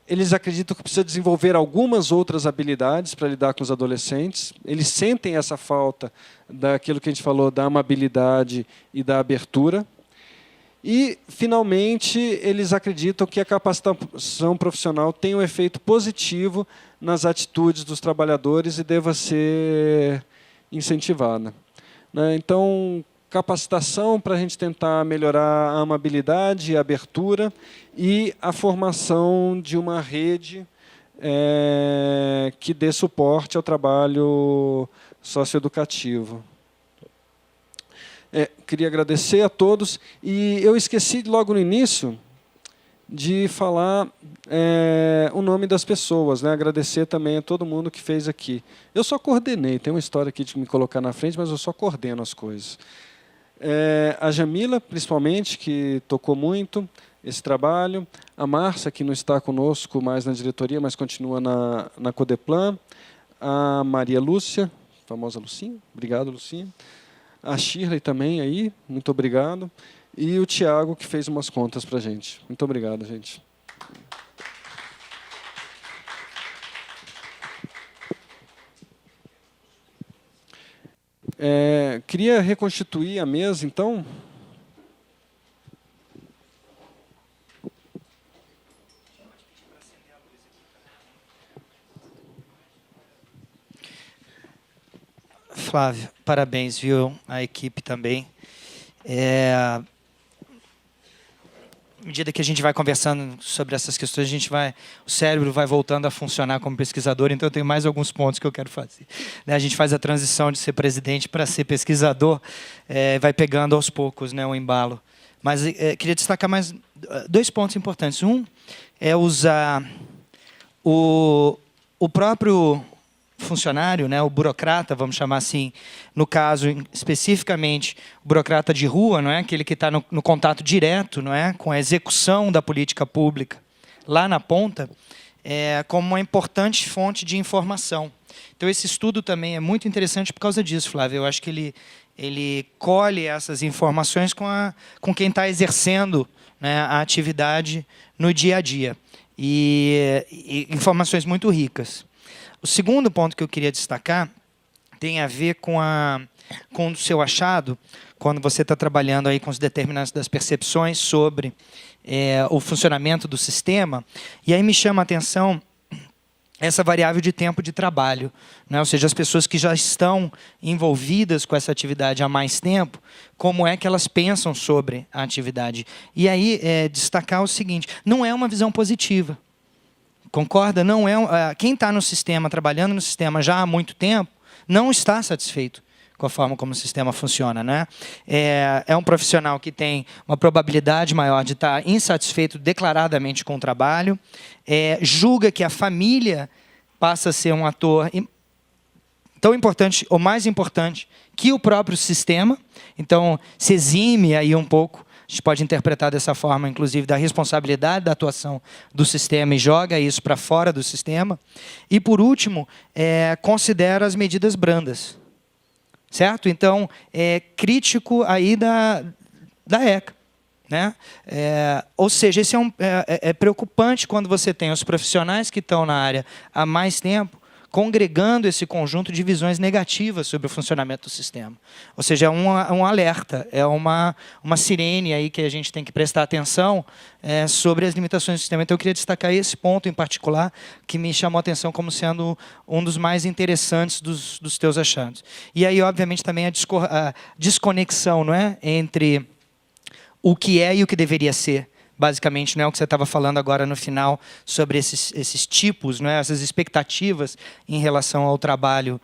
Eles acreditam que precisa desenvolver algumas outras habilidades para lidar com os adolescentes. Eles sentem essa falta daquilo que a gente falou, da amabilidade e da abertura. E, finalmente, eles acreditam que a capacitação profissional tem um efeito positivo nas atitudes dos trabalhadores e deva ser incentivada. Então, capacitação para a gente tentar melhorar a amabilidade e a abertura e a formação de uma rede que dê suporte ao trabalho socioeducativo. Queria agradecer a todos e eu esqueci logo no início de falar o nome das pessoas, né? Agradecer também a todo mundo que fez aqui. Eu só coordenei, tem uma história aqui de me colocar na frente, mas eu só coordeno as coisas. A Jamila, principalmente, que tocou muito esse trabalho. A Márcia, que não está conosco mais na diretoria, mas continua na Codeplan. A Maria Lúcia, famosa Lucinha. Obrigado, Lucinha. A Shirley também aí, muito obrigado. E o Tiago, que fez umas contas para a gente. Muito obrigado, gente. Queria reconstituir a mesa, então. Flávio, parabéns, viu? A equipe também. À medida que a gente vai conversando sobre essas questões, o cérebro vai voltando a funcionar como pesquisador, então eu tenho mais alguns pontos que eu quero fazer. A gente faz a transição de ser presidente para ser pesquisador, vai pegando aos poucos, né, o embalo. Mas queria destacar mais 2 pontos importantes. Um é usar o próprio funcionário, né, o burocrata, vamos chamar assim, no caso especificamente o burocrata de rua, não é, aquele que está no contato direto, não é, com a execução da política pública lá na ponta, como uma importante fonte de informação. Então esse estudo também é muito interessante por causa disso, Flávio. Eu acho que ele colhe essas informações com quem está exercendo, né, a atividade no dia a dia e informações muito ricas. O segundo ponto que eu queria destacar tem a ver com o seu achado, quando você está trabalhando aí com os determinantes das percepções sobre o funcionamento do sistema. E aí me chama a atenção essa variável de tempo de trabalho, né? Ou seja, as pessoas que já estão envolvidas com essa atividade há mais tempo, como é que elas pensam sobre a atividade. E aí, destacar o seguinte, não é uma visão positiva, concorda? Não é, quem está no sistema, trabalhando no sistema já há muito tempo, não está satisfeito com a forma como o sistema funciona, né? É um profissional que tem uma probabilidade maior de estar insatisfeito declaradamente com o trabalho, julga que a família passa a ser um ator tão importante ou mais importante que o próprio sistema, então se exime aí um pouco, a gente pode interpretar dessa forma, inclusive, da responsabilidade da atuação do sistema e joga isso para fora do sistema. E, por último, considera as medidas brandas. Certo? Então, é crítico aí da ECA. Né? Ou seja, esse é preocupante quando você tem os profissionais que estão na área há mais tempo congregando esse conjunto de visões negativas sobre o funcionamento do sistema. Ou seja, é um alerta, é uma sirene aí que a gente tem que prestar atenção sobre as limitações do sistema. Então, eu queria destacar esse ponto em particular, que me chamou a atenção como sendo um dos mais interessantes dos teus achados. E aí, obviamente, também a desconexão, não é, entre o que é e o que deveria ser. Basicamente, não é o que você estava falando agora no final, sobre esses tipos, não é? Essas expectativas em relação ao trabalho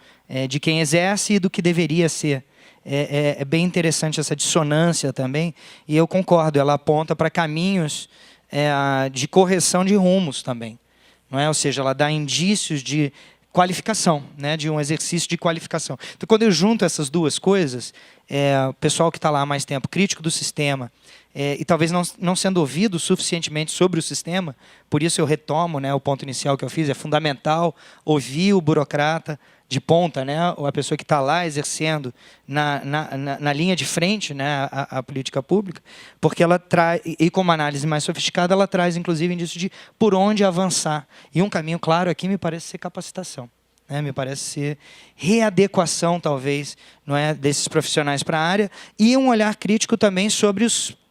de quem exerce e do que deveria ser. É bem interessante essa dissonância também, e eu concordo, ela aponta para caminhos de correção de rumos também. Não é? Ou seja, ela dá indícios de qualificação, né? De um exercício de qualificação. Então, quando eu junto essas duas coisas, o pessoal que está lá há mais tempo, crítico do sistema, e talvez não sendo ouvido suficientemente sobre o sistema, por isso eu retomo, né, o ponto inicial que eu fiz, é fundamental ouvir o burocrata de ponta, né, ou a pessoa que está lá exercendo na linha de frente, né, a política pública, porque ela traz, e com uma análise mais sofisticada, ela traz, inclusive, indício de por onde avançar. E um caminho claro aqui me parece ser capacitação. Me parece ser readequação, talvez, não é, desses profissionais para a área, e um olhar crítico também sobre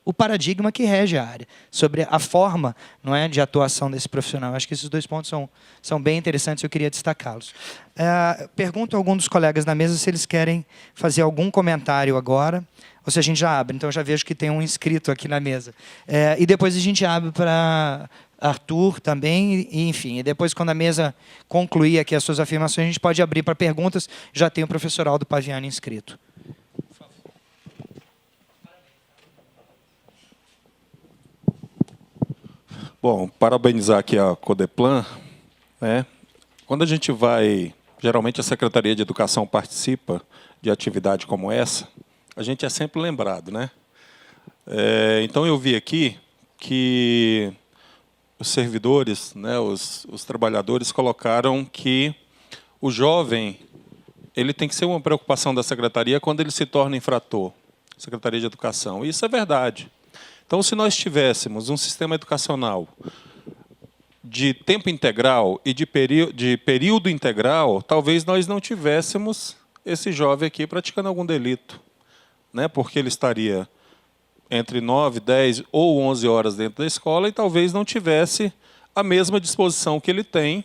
o paradigma que rege a área, sobre a forma, não é, de atuação desse profissional. Acho que esses dois pontos são bem interessantes e eu queria destacá-los. Pergunto a algum dos colegas da mesa se eles querem fazer algum comentário agora, ou se a gente já abre. Então, eu já vejo que tem um inscrito aqui na mesa. E depois a gente abre para Arthur também, e, enfim. E depois, quando a mesa concluir aqui as suas afirmações, a gente pode abrir para perguntas. Já tem o professor Aldo Paviani inscrito. Bom, parabenizar aqui a Codeplan, né? Quando a gente vai, geralmente a Secretaria de Educação participa de atividade como essa, a gente é sempre lembrado, né? Então eu vi aqui que os servidores, né, os trabalhadores colocaram que o jovem ele tem que ser uma preocupação da Secretaria quando ele se torna infrator, Secretaria de Educação. E isso é verdade. Então, se nós tivéssemos um sistema educacional de tempo integral e de período integral, talvez nós não tivéssemos esse jovem aqui praticando algum delito, né? Porque ele estaria entre 9, 10 ou 11 horas dentro da escola e talvez não tivesse a mesma disposição que ele tem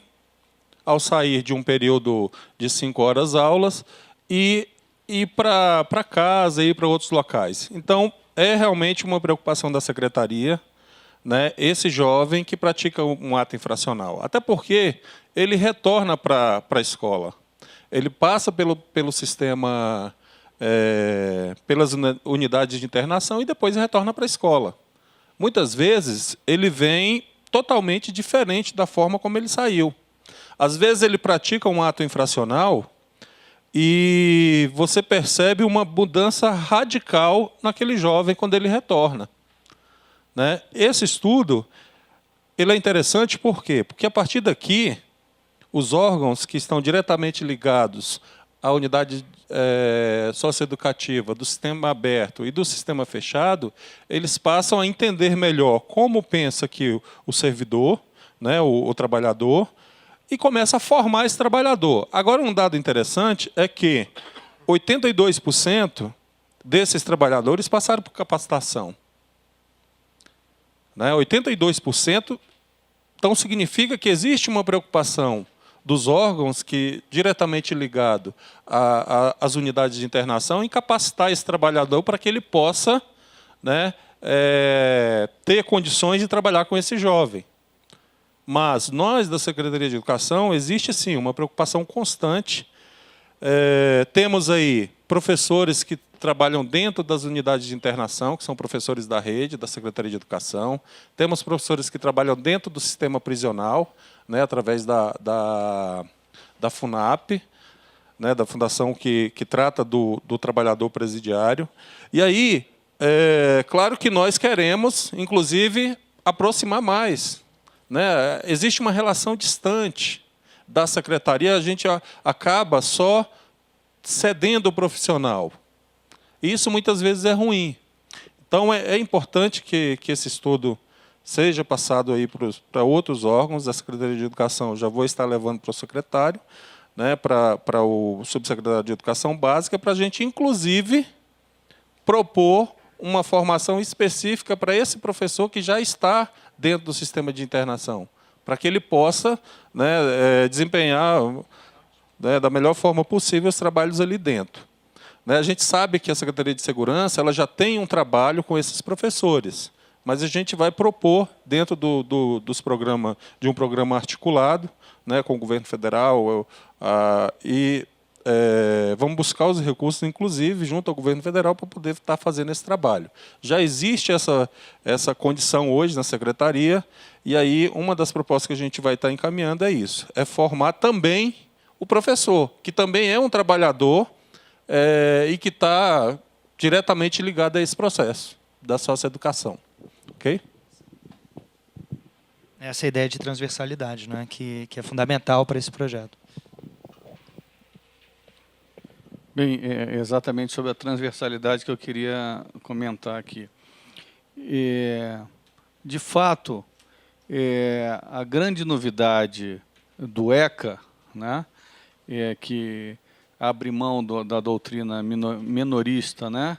ao sair de um período de 5 horas aulas e ir para casa, ir para outros locais. Então, é realmente uma preocupação da Secretaria, né, esse jovem que pratica um ato infracional. Até porque ele retorna para a escola. Ele passa pelo sistema, pelas unidades de internação e depois retorna para a escola. Muitas vezes, ele vem totalmente diferente da forma como ele saiu. Às vezes, ele pratica um ato infracional e você percebe uma mudança radical naquele jovem quando ele retorna, né? Esse estudo ele é interessante por quê? Porque, a partir daqui, os órgãos que estão diretamente ligados à unidade socioeducativa, do sistema aberto e do sistema fechado, eles passam a entender melhor como pensa que o servidor, né, o trabalhador, e começa a formar esse trabalhador. Agora, um dado interessante é que 82% desses trabalhadores passaram por capacitação. 82%, então significa que existe uma preocupação dos órgãos que diretamente ligado às unidades de internação em capacitar esse trabalhador para que ele possa, né, ter condições de trabalhar com esse jovem. Mas nós, da Secretaria de Educação, existe sim uma preocupação constante. Temos aí professores que trabalham dentro das unidades de internação, que são professores da rede, da Secretaria de Educação. Temos professores que trabalham dentro do sistema prisional, né, através da FUNAP, né, da fundação que trata do trabalhador presidiário. E aí, claro que nós queremos, inclusive, aproximar mais, né? Existe uma relação distante da secretaria, a gente acaba só cedendo o profissional. E isso muitas vezes é ruim. Então é importante que esse estudo seja passado aí para outros órgãos da Secretaria de Educação. Já vou estar levando para o secretário, né, para o subsecretário de Educação Básica, para a gente, inclusive, propor uma formação específica para esse professor que já está dentro do sistema de internação, para que ele possa, né, desempenhar, né, da melhor forma possível os trabalhos ali dentro. A gente sabe que a Secretaria de Segurança ela já tem um trabalho com esses professores, mas a gente vai propor, dentro dos programas, de um programa articulado, né, com o governo federal, vamos buscar os recursos, inclusive, junto ao governo federal, para poder estar fazendo esse trabalho. Já existe essa condição hoje na Secretaria, e aí uma das propostas que a gente vai estar encaminhando é isso, é formar também o professor, que também é um trabalhador e que está diretamente ligado a esse processo da socioeducação. Ok? Essa ideia de transversalidade, né, que é fundamental para esse projeto. Bem, exatamente sobre a transversalidade que eu queria comentar aqui. De fato, a grande novidade do ECA, né, que abre mão da doutrina minorista, né,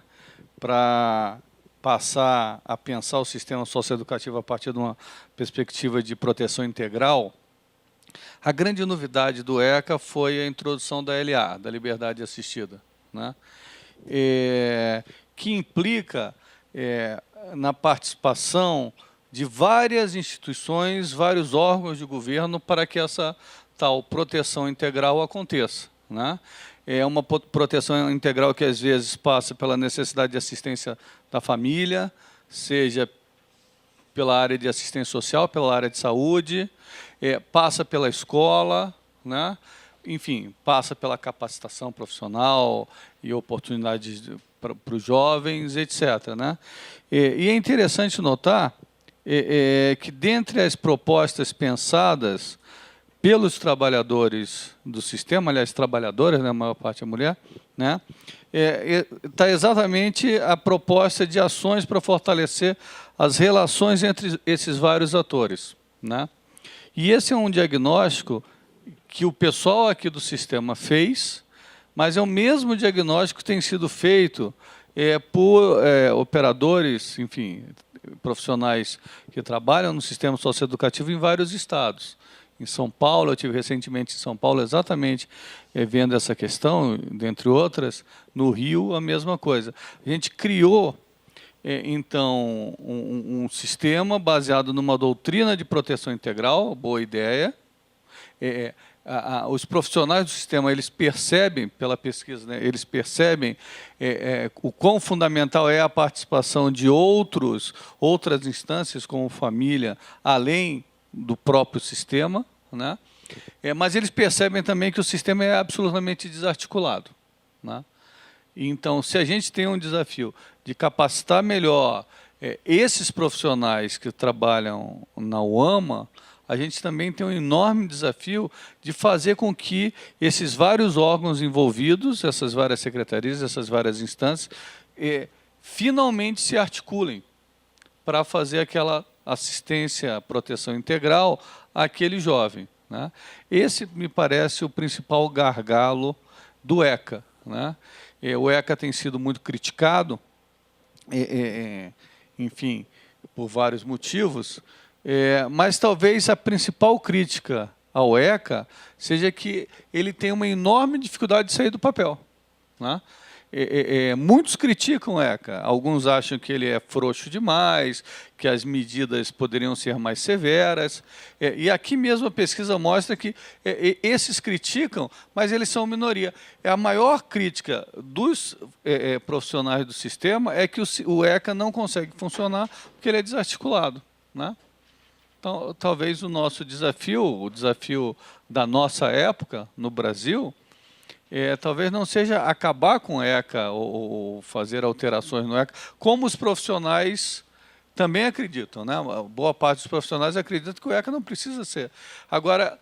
para passar a pensar o sistema socioeducativo a partir de uma perspectiva de proteção integral. A grande novidade do ECA foi a introdução da LA, da liberdade assistida, né, que implica na participação de várias instituições, vários órgãos de governo para que essa tal proteção integral aconteça, né? É uma proteção integral que, às vezes, passa pela necessidade de assistência da família, seja pela área de assistência social, pela área de saúde, passa pela escola, né? Enfim, passa pela capacitação profissional e oportunidades para os jovens, etc., né? E é interessante notar que, dentre as propostas pensadas pelos trabalhadores do sistema, aliás, trabalhadoras, né, a maior parte é mulher, né, está exatamente a proposta de ações para fortalecer as relações entre esses vários atores, né? E esse é um diagnóstico que o pessoal aqui do sistema fez, mas é o mesmo diagnóstico que tem sido feito por operadores, enfim, profissionais que trabalham no sistema socioeducativo em vários estados. Em São Paulo, eu estive recentemente em São Paulo exatamente vendo essa questão, dentre outras. No Rio, a mesma coisa. A gente criou, então, um sistema baseado numa doutrina de proteção integral, boa ideia. Os profissionais do sistema, eles percebem, pela pesquisa, né, eles percebem o quão fundamental é a participação de outras instâncias, como família, além do próprio sistema, né? Mas eles percebem também que o sistema é absolutamente desarticulado, né? Então, se a gente tem um desafio de capacitar melhor esses profissionais que trabalham na UAMA, a gente também tem um enorme desafio de fazer com que esses vários órgãos envolvidos, essas várias secretarias, essas várias instâncias, finalmente se articulem para fazer aquela assistência, proteção integral àquele jovem, né? Esse me parece o principal gargalo do ECA, né? O ECA tem sido muito criticado, enfim, por vários motivos, mas talvez a principal crítica ao ECA seja que ele tem uma enorme dificuldade de sair do papel, né? Muitos criticam o ECA, alguns acham que ele é frouxo demais, que as medidas poderiam ser mais severas, e aqui mesmo a pesquisa mostra que esses criticam, mas eles são minoria. A maior crítica dos profissionais do sistema é que o ECA não consegue funcionar porque ele é desarticulado, né? Então, talvez o nosso desafio, o desafio da nossa época no Brasil, talvez não seja acabar com o ECA ou fazer alterações no ECA, como os profissionais também acreditam, né? Boa parte dos profissionais acredita que o ECA não precisa ser. Agora,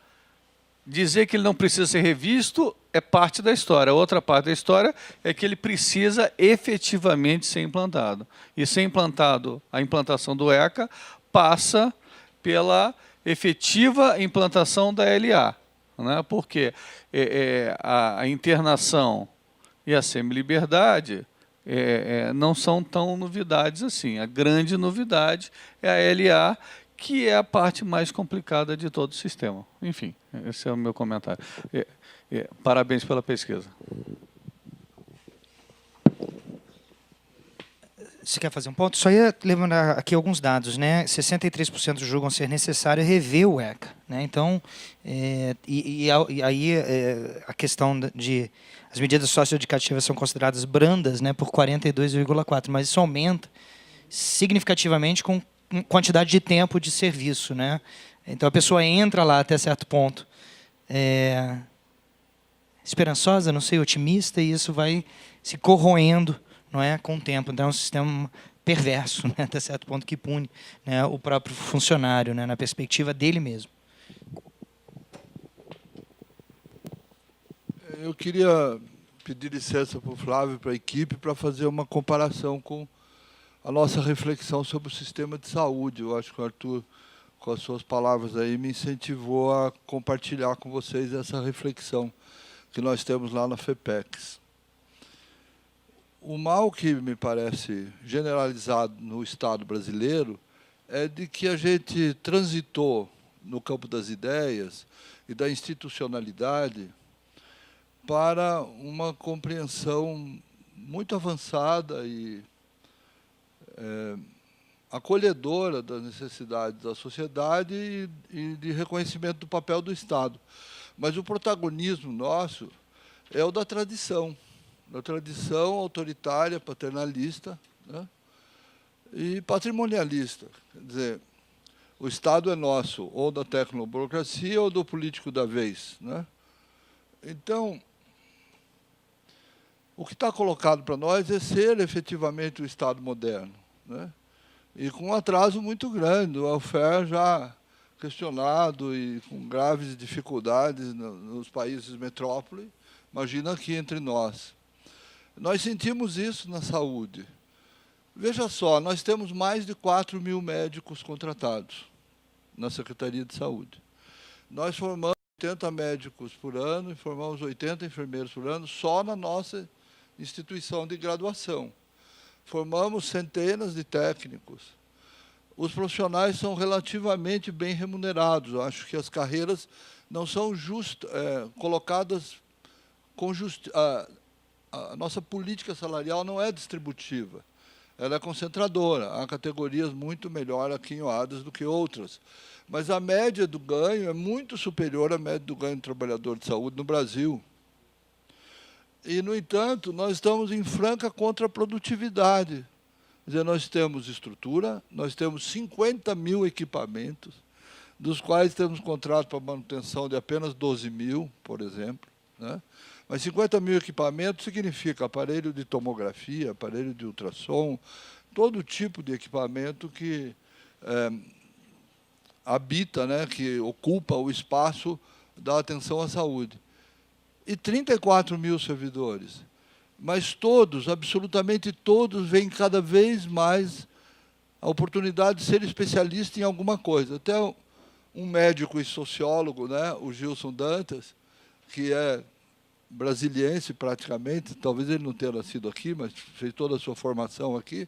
dizer que ele não precisa ser revisto é parte da história. A outra parte da história é que ele precisa efetivamente ser implantado. E ser implantado, a implantação do ECA passa pela efetiva implantação da LA. Né? Porque a internação e a semiliberdade não são tão novidades assim. A grande novidade é a LA, que é a parte mais complicada de todo o sistema. Enfim, esse é o meu comentário. Parabéns pela pesquisa. Você quer fazer um ponto? Só ia lembrar aqui alguns dados, né? 63% julgam ser necessário rever o ECA, né? Então, aí a questão de as medidas socioeducativas são consideradas brandas, né, por 42,4%, mas isso aumenta significativamente com quantidade de tempo de serviço, né? Então a pessoa entra lá até certo ponto esperançosa, não sei, otimista, e isso vai se corroendo, não é, com o tempo. Então é um sistema perverso, né, até certo ponto, que pune, né, o próprio funcionário, né, na perspectiva dele mesmo. Eu queria pedir licença para o Flávio, para a equipe, para fazer uma comparação com a nossa reflexão sobre o sistema de saúde. Eu acho que o Arthur, com as suas palavras aí, me incentivou a compartilhar com vocês essa reflexão que nós temos lá na FEPEX. O mal que me parece generalizado no Estado brasileiro é de que a gente transitou no campo das ideias e da institucionalidade para uma compreensão muito avançada e acolhedora das necessidades da sociedade e de reconhecimento do papel do Estado. Mas o protagonismo nosso é o da tradição autoritária, paternalista, né, e patrimonialista. Quer dizer, o Estado é nosso, ou da tecnoburocracia ou do político da vez, né? Então, o que está colocado para nós é ser efetivamente o Estado moderno, né? E com um atraso muito grande, o welfare já questionado e com graves dificuldades nos países metrópole, imagina aqui entre nós. Nós sentimos isso na saúde. Veja só, nós temos mais de 4 mil médicos contratados na Secretaria de Saúde. Nós formamos 80 médicos por ano e formamos 80 enfermeiros por ano só na nossa instituição de graduação. Formamos centenas de técnicos. Os profissionais são relativamente bem remunerados. Eu acho que as carreiras não são colocadas com justiça. A nossa política salarial não é distributiva, ela é concentradora. Há categorias muito melhor aquinhoadas do que outras. Mas a média do ganho é muito superior à média do ganho do trabalhador de saúde no Brasil. E, no entanto, nós estamos em franca contraprodutividade. Quer dizer, nós temos estrutura, nós temos 50 mil equipamentos, dos quais temos contrato para manutenção de apenas 12 mil, por exemplo, né? Mas 50 mil equipamentos significa aparelho de tomografia, aparelho de ultrassom, todo tipo de equipamento que habita, né, que ocupa o espaço da atenção à saúde. E 34 mil servidores. Mas todos, absolutamente todos, veem cada vez mais a oportunidade de ser especialista em alguma coisa. Até um médico e sociólogo, né, o Gilson Dantas, que é brasiliense praticamente, talvez ele não tenha nascido aqui, mas fez toda a sua formação aqui,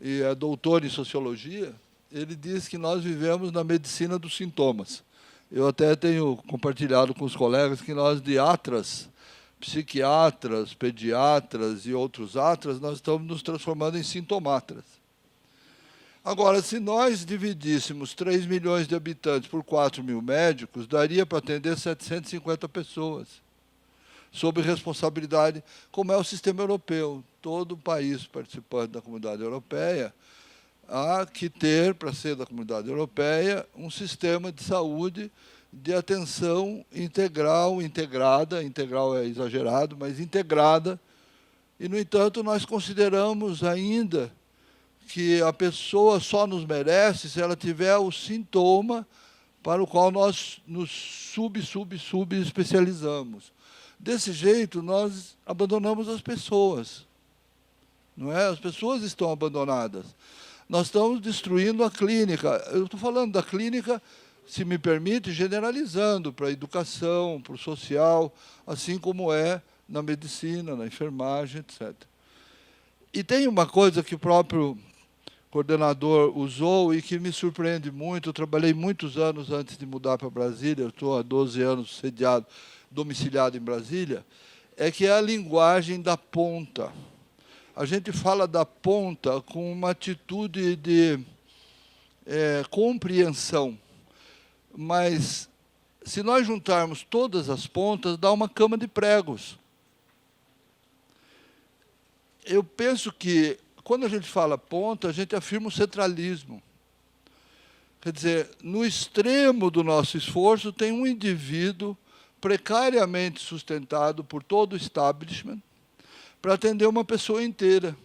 e é doutor em sociologia, ele diz que nós vivemos na medicina dos sintomas. Eu até tenho compartilhado com os colegas que nós, de atras, psiquiatras, pediatras e outros atras, nós estamos nos transformando em sintomatras. Agora, se nós dividíssemos 3 milhões de habitantes por 4 mil médicos, daria para atender 750 pessoas, sob responsabilidade, como é o sistema europeu. Todo país participante da Comunidade Europeia há que ter, para ser da Comunidade Europeia, um sistema de saúde de atenção integral, integrada, integral é exagerado, mas integrada, e, no entanto, nós consideramos ainda que a pessoa só nos merece se ela tiver o sintoma para o qual nós nos sub-especializamos. Desse jeito, nós abandonamos as pessoas. Não é? As pessoas estão abandonadas. Nós estamos destruindo a clínica. Eu estou falando da clínica, se me permite, generalizando para a educação, para o social, assim como é na medicina, na enfermagem, etc. E tem uma coisa que o próprio coordenador usou e que me surpreende muito. Eu trabalhei muitos anos antes de mudar para Brasília, eu estou há 12 anos domiciliado em Brasília, é que é a linguagem da ponta. A gente fala da ponta com uma atitude de compreensão, mas se nós juntarmos todas as pontas, dá uma cama de pregos. Eu penso que, quando a gente fala ponta, a gente afirma o centralismo. Quer dizer, no extremo do nosso esforço, tem um indivíduo precariamente sustentado por todo o establishment para atender uma pessoa inteira.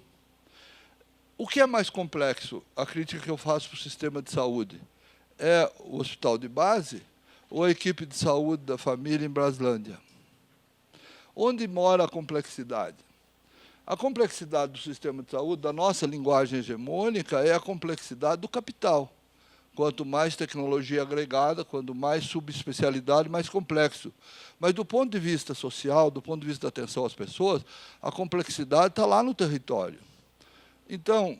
O que é mais complexo, a crítica que eu faço para o sistema de saúde? É o hospital de base ou a equipe de saúde da família em Braslândia? Onde mora a complexidade? A complexidade do sistema de saúde, da nossa linguagem hegemônica, é a complexidade do capital. Quanto mais tecnologia agregada, quanto mais subespecialidade, mais complexo. Mas, do ponto de vista social, do ponto de vista da atenção às pessoas, a complexidade está lá no território. Então,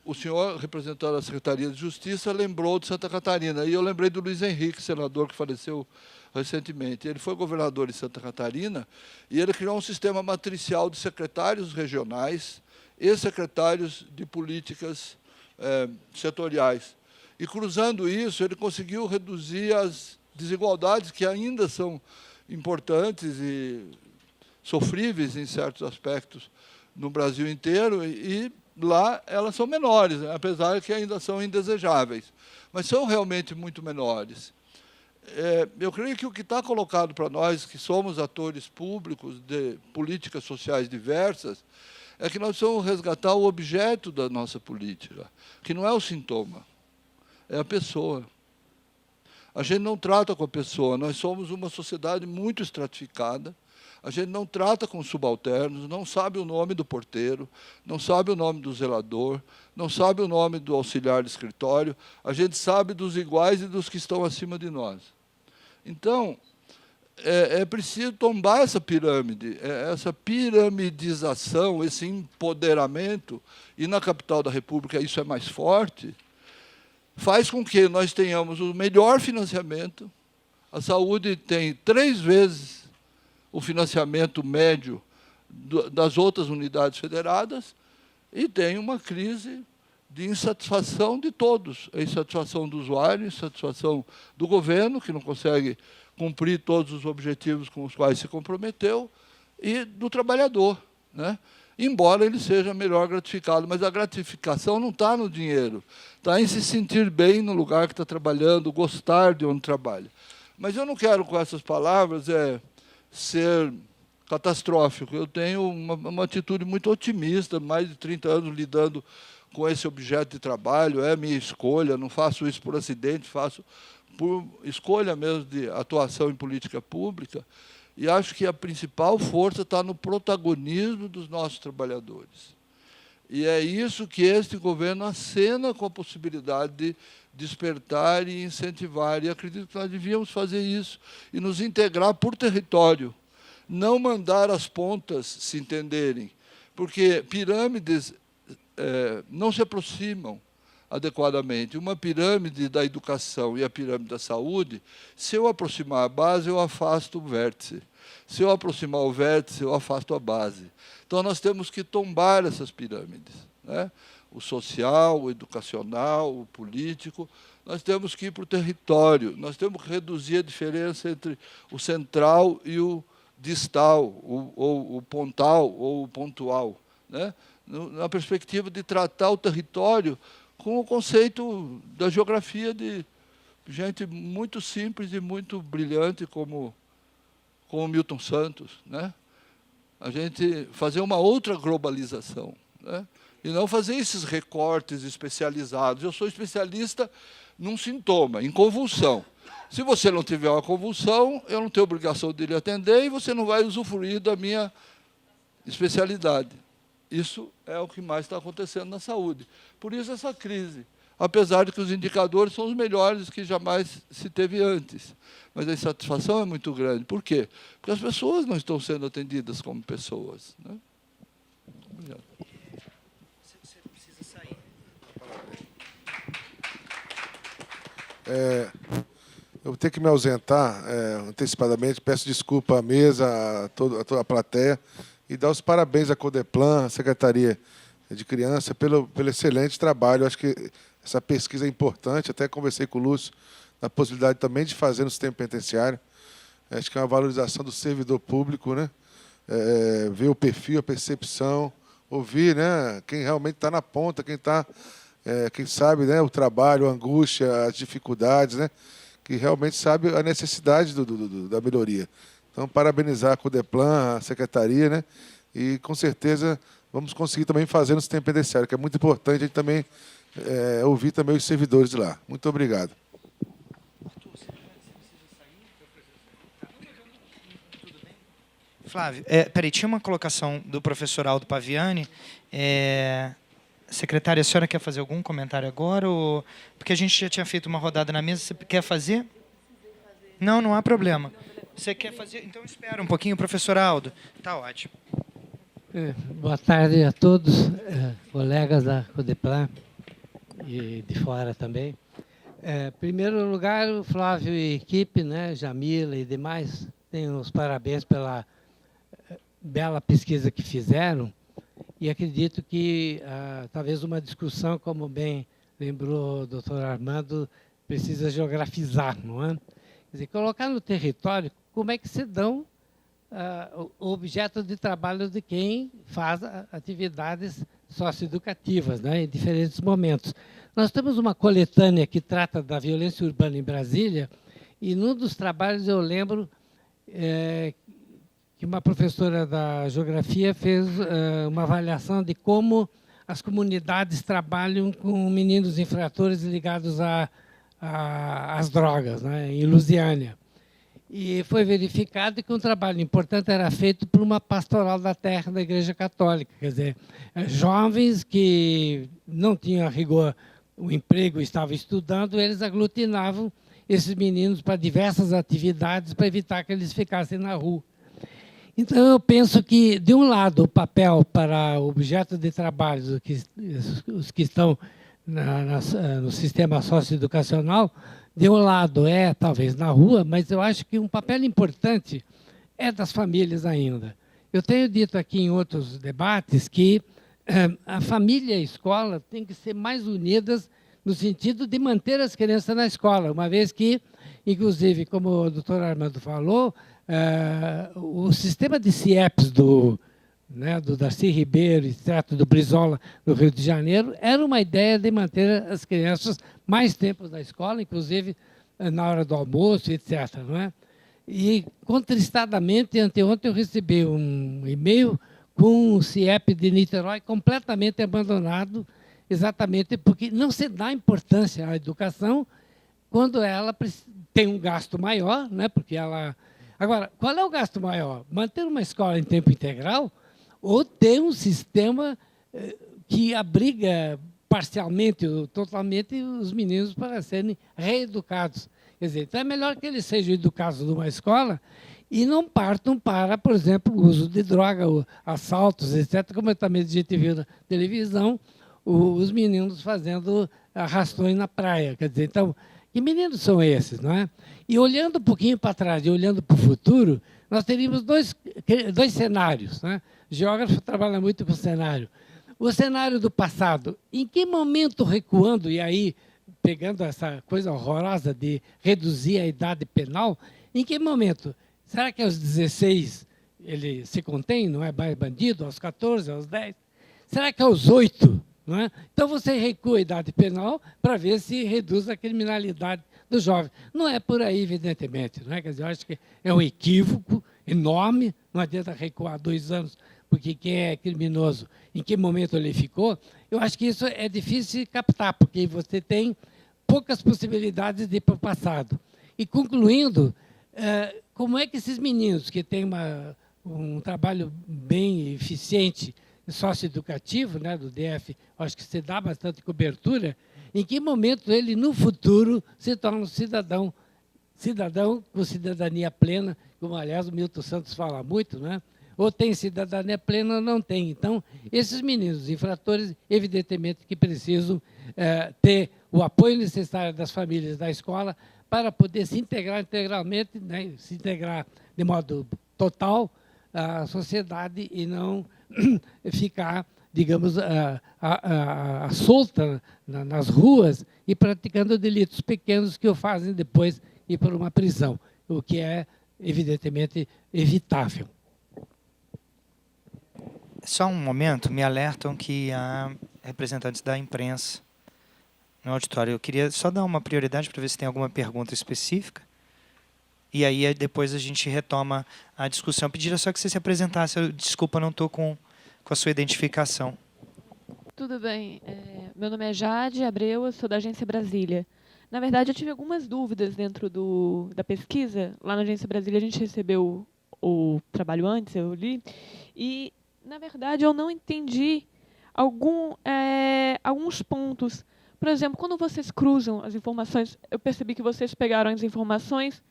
o senhor, representando a Secretaria de Justiça, lembrou de Santa Catarina. E eu lembrei do Luiz Henrique, senador que faleceu recentemente. Ele foi governador de Santa Catarina e ele criou um sistema matricial de secretários regionais e secretários de políticas setoriais. E, cruzando isso, ele conseguiu reduzir as desigualdades que ainda são importantes e sofríveis em certos aspectos no Brasil inteiro, e lá elas são menores, apesar que ainda são indesejáveis, mas são realmente muito menores. Eu creio que o que está colocado para nós, que somos atores públicos de políticas sociais diversas, é que nós precisamos resgatar o objeto da nossa política, que não é o sintoma, é a pessoa. A gente não trata com a pessoa, nós somos uma sociedade muito estratificada, a gente não trata com subalternos, não sabe o nome do porteiro, não sabe o nome do zelador, não sabe o nome do auxiliar de escritório, a gente sabe dos iguais e dos que estão acima de nós. Então, é preciso tombar essa pirâmide, essa piramidização, esse empoderamento, e na capital da República isso é mais forte, faz com que nós tenhamos o melhor financiamento. A saúde tem 3 vezes o financiamento médio das outras unidades federadas e tem uma crise de insatisfação de todos. A insatisfação do usuário, a insatisfação do governo, que não consegue cumprir todos os objetivos com os quais se comprometeu, e do trabalhador, né? Embora ele seja melhor gratificado, mas a gratificação não está no dinheiro, está em se sentir bem no lugar que está trabalhando, gostar de onde trabalha. Mas eu não quero, com essas palavras, ser catastrófico. Eu tenho uma atitude muito otimista, mais de 30 anos lidando com esse objeto de trabalho, é minha escolha, não faço isso por acidente, faço por escolha mesmo de atuação em política pública, e acho que a principal força está no protagonismo dos nossos trabalhadores. E é isso que este governo acena com a possibilidade de despertar e incentivar. E acredito que nós devíamos fazer isso e nos integrar por território, não mandar as pontas se entenderem, porque pirâmides não se aproximam. adequadamente. Uma pirâmide da educação e a pirâmide da saúde, se eu aproximar a base, eu afasto o vértice. Se eu aproximar o vértice, eu afasto a base. Então, nós temos que tombar essas pirâmides, né? O social, o educacional, o político. Nós temos que ir para o território, nós temos que reduzir a diferença entre o central e o distal, ou o pontal, ou o pontual, né? Na perspectiva de tratar o território com o conceito da geografia de gente muito simples e muito brilhante, como Milton Santos, né? A gente fazer uma outra globalização, né? E não fazer esses recortes especializados. Eu sou especialista num sintoma, em convulsão. Se você não tiver uma convulsão, eu não tenho obrigação de lhe atender e você não vai usufruir da minha especialidade. Isso é o que mais está acontecendo na saúde. Por isso essa crise, apesar de que os indicadores são os melhores que jamais se teve antes. Mas a insatisfação é muito grande. Por quê? Porque as pessoas não estão sendo atendidas como pessoas, né? Obrigado. Eu vou ter que me ausentar antecipadamente. Peço desculpa à mesa, a toda a plateia, e dar os parabéns à Codeplan, à Secretaria de Criança, pelo excelente trabalho. Acho que essa pesquisa é importante. Até conversei com o Lúcio na possibilidade também de fazer no sistema penitenciário. Acho que é uma valorização do servidor público, né? Ver o perfil, a percepção, ouvir, né, quem realmente está na ponta, quem sabe, né, o trabalho, a angústia, as dificuldades, né, que realmente sabe a necessidade da melhoria. Então, parabenizar a Codeplan, a Secretaria, né, e, com certeza, vamos conseguir também fazer no sistema penitenciário, que é muito importante a gente também ouvir também os servidores de lá. Muito obrigado. Flávio, peraí, tinha uma colocação do professor Aldo Paviani. Secretária, a senhora quer fazer algum comentário agora? Ou... Porque a gente já tinha feito uma rodada na mesa. Você quer fazer? Não, não há problema. Você quer fazer? Então espera um pouquinho, professor Aldo. Está ótimo. Boa tarde a todos, colegas da Codeplan e de fora também. Em primeiro lugar, o Flávio e equipe, né, Jamila e demais, tenho os parabéns pela bela pesquisa que fizeram, e acredito que talvez uma discussão, como bem lembrou o doutor Armando, precisa geografizar, não é? Quer dizer, colocar no território como é que se dão o objeto de trabalho de quem faz atividades socioeducativas, né, em diferentes momentos. Nós temos uma coletânea que trata da violência urbana em Brasília, e num dos trabalhos eu lembro que uma professora da geografia fez uma avaliação de como as comunidades trabalham com meninos infratores ligados às drogas, né, em Lusiânia. E foi verificado que um trabalho importante era feito por uma pastoral da terra da Igreja Católica, quer dizer, jovens que não tinham a rigor o emprego, estavam estudando, eles aglutinavam esses meninos para diversas atividades para evitar que eles ficassem na rua. Então, eu penso que, de um lado, o papel para o objeto de trabalho, os que estão no sistema socioeducacional, de um lado talvez na rua, mas eu acho que um papel importante é das famílias ainda. Eu tenho dito aqui em outros debates que a família e a escola têm que ser mais unidas no sentido de manter as crianças na escola, uma vez que, inclusive, como o doutor Armando falou, o sistema de CIEPs do Darcy Ribeiro, extrato do Brizola, no Rio de Janeiro, era uma ideia de manter as crianças mais tempo na escola, inclusive na hora do almoço, etc. Não é? E, contristadamente, anteontem eu recebi um e-mail com um CIEP de Niterói completamente abandonado, exatamente porque não se dá importância à educação quando ela tem um gasto maior, né? Porque ela... Agora, qual é o gasto maior? Manter uma escola em tempo integral ou ter um sistema que abriga parcialmente ou totalmente os meninos para serem reeducados? Quer dizer, então é melhor que eles sejam educados numa escola e não partam para, por exemplo, o uso de droga, assaltos, etc., como também a gente viu na televisão, os meninos fazendo arrastões na praia. Quer dizer, então, que meninos são esses, não é? E olhando um pouquinho para trás e olhando para o futuro, nós teríamos dois cenários, né? O geógrafo trabalha muito com o cenário. O cenário do passado, em que momento recuando, e aí pegando essa coisa horrorosa de reduzir a idade penal, em que momento? Será que aos 16 ele se contém, não é mais bandido, aos 14, aos 10? Será que aos 8? Não é? Então, você recua a idade penal para ver se reduz a criminalidade dos jovens. Não é por aí, evidentemente. Não é? Quer dizer, eu acho que é um equívoco enorme, não adianta recuar 2 anos, porque quem é criminoso, em que momento ele ficou, eu acho que isso é difícil de captar, porque você tem poucas possibilidades de ir para o passado. E, concluindo, como é que esses meninos que têm um trabalho bem eficiente, socioeducativo, né, do DF, acho que se dá bastante cobertura, em que momento ele, no futuro, se torna um cidadão com cidadania plena, como, aliás, o Milton Santos fala muito, né? Ou tem cidadania plena ou não tem. Então, esses meninos infratores, evidentemente, que precisam ter o apoio necessário das famílias da escola para poder se integrar integralmente, né, se integrar de modo total à sociedade e não ficar, digamos, solta nas ruas e praticando delitos pequenos que o fazem depois ir para uma prisão, o que é, evidentemente, evitável. Só um momento, me alertam que há representantes da imprensa no auditório. Eu queria só dar uma prioridade para ver se tem alguma pergunta específica. E aí depois a gente retoma a discussão. Pediria só que você se apresentasse. Desculpa, não estou com a sua identificação. Tudo bem. Meu nome é Jade Abreu, eu sou da Agência Brasília. Na verdade, eu tive algumas dúvidas dentro da pesquisa. Lá na Agência Brasília, a gente recebeu o trabalho antes, eu li, e, na verdade, eu não entendi alguns pontos. Por exemplo, quando vocês cruzam as informações, eu percebi que vocês pegaram as informações,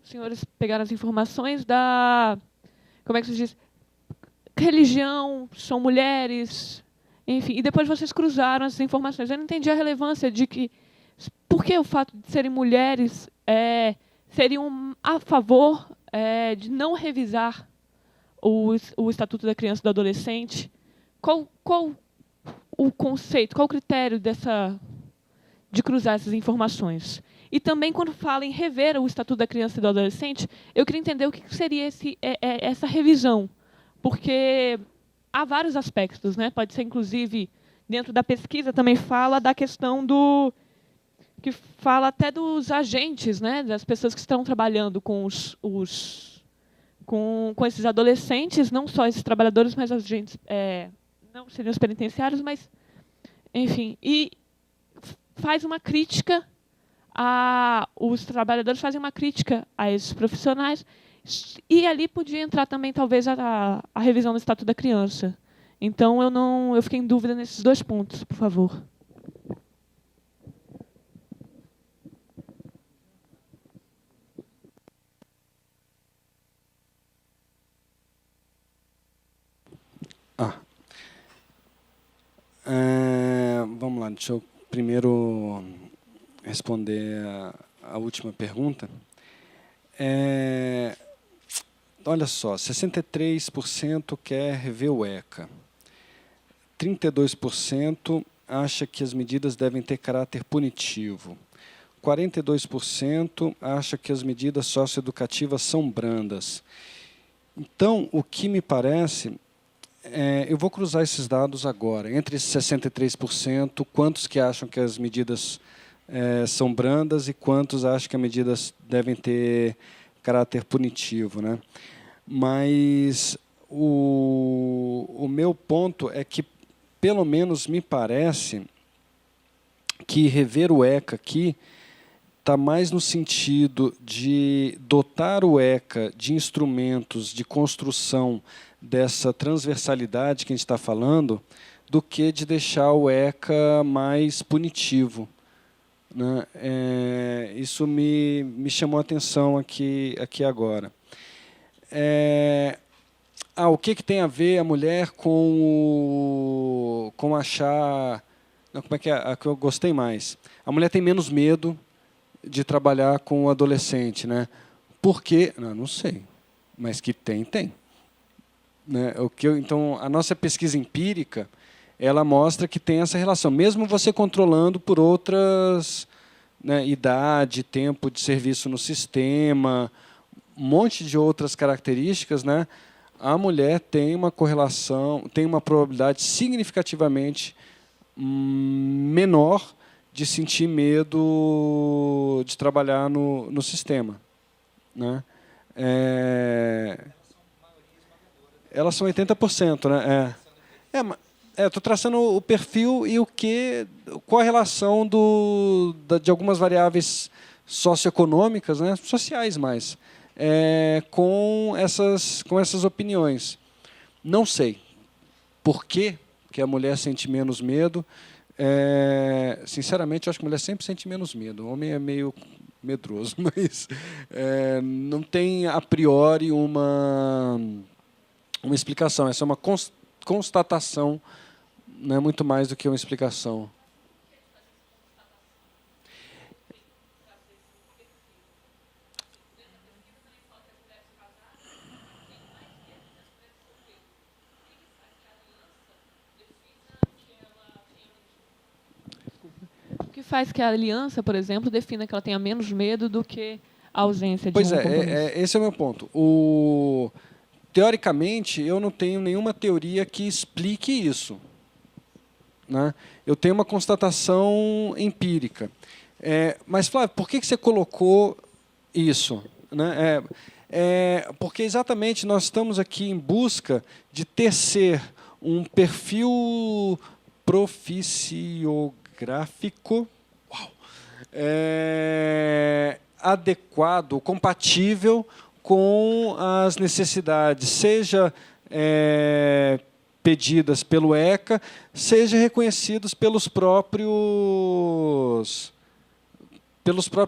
os senhores pegaram as informações da... Como é que se diz? Religião, são mulheres, enfim. E depois vocês cruzaram as informações. Eu não entendi a relevância de que... Por que o fato de serem mulheres seriam a favor de não revisar o Estatuto da Criança e do Adolescente? Qual o conceito, qual o critério de cruzar essas informações? E também, quando fala em rever o Estatuto da Criança e do Adolescente, eu queria entender o que seria essa revisão, porque há vários aspectos, né? Pode ser, inclusive, dentro da pesquisa também fala da questão que fala até dos agentes, né? Das pessoas que estão trabalhando com com esses adolescentes, não só esses trabalhadores, mas agentes, não seriam os penitenciários, mas, enfim, e faz uma crítica os trabalhadores fazem uma crítica a esses profissionais, e ali podia entrar também, talvez, a revisão do Estatuto da Criança. Então, eu fiquei em dúvida nesses 2 pontos, por favor. Vamos lá, deixa eu primeiro responder a última pergunta. Olha só, 63% quer rever o ECA, 32% acha que as medidas devem ter caráter punitivo, 42% acha que as medidas socioeducativas são brandas. Então, o que me parece... eu vou cruzar esses dados agora. Entre esses 63%, quantos que acham que as medidas são brandas e quantos acham que as medidas devem ter caráter punitivo, né? Mas o meu ponto é que, pelo menos me parece, que rever o ECA aqui está mais no sentido de dotar o ECA de instrumentos de construção dessa transversalidade que a gente está falando, do que de deixar o ECA mais punitivo, né? Isso me chamou a atenção aqui agora. O que tem a ver a mulher com achar Não, como é que é? A que eu gostei mais. A mulher tem menos medo de trabalhar com o adolescente, né? Por quê? Não sei. Mas que tem, tem. Né? Então, a nossa pesquisa empírica, ela mostra que tem essa relação. Mesmo você controlando por outras, né, idade, tempo de serviço no sistema, um monte de outras características, né? A mulher tem uma correlação, tem uma probabilidade significativamente menor de sentir medo de trabalhar no sistema. Né? Elas são 80%. Né? Estou traçando o perfil e qual a relação de algumas variáveis socioeconômicas, né? Sociais mais, com essas opiniões. Não sei por que a mulher sente menos medo. Sinceramente, eu acho que a mulher sempre sente menos medo. O homem é meio medroso, mas não tem, a priori, uma explicação. Essa é uma constatação, não é muito mais do que uma explicação. O que faz que a aliança, por exemplo, defina que ela tenha menos medo do que a ausência de um compromisso? Esse é o meu ponto. Teoricamente, eu não tenho nenhuma teoria que explique isso. Né? Eu tenho uma constatação empírica. Mas, Flávio, por que você colocou isso? Né? Porque exatamente nós estamos aqui em busca de tecer um perfil proficiográfico adequado, compatível com as necessidades, seja pedidas pelo ECA, seja reconhecidos pelos próprios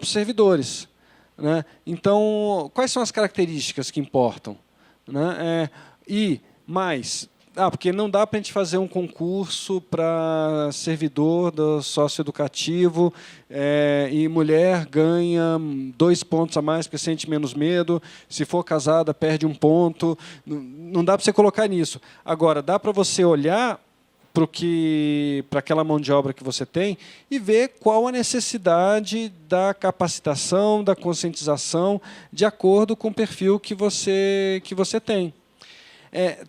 servidores. Né? Então, quais são as características que importam? Né? Porque não dá para a gente fazer um concurso para servidor do socioeducativo e mulher ganha 2 pontos a mais porque sente menos medo, se for casada perde 1 ponto. Não dá para você colocar nisso. Agora, dá para você olhar para aquela mão de obra que você tem e ver qual a necessidade da capacitação, da conscientização, de acordo com o perfil que você tem.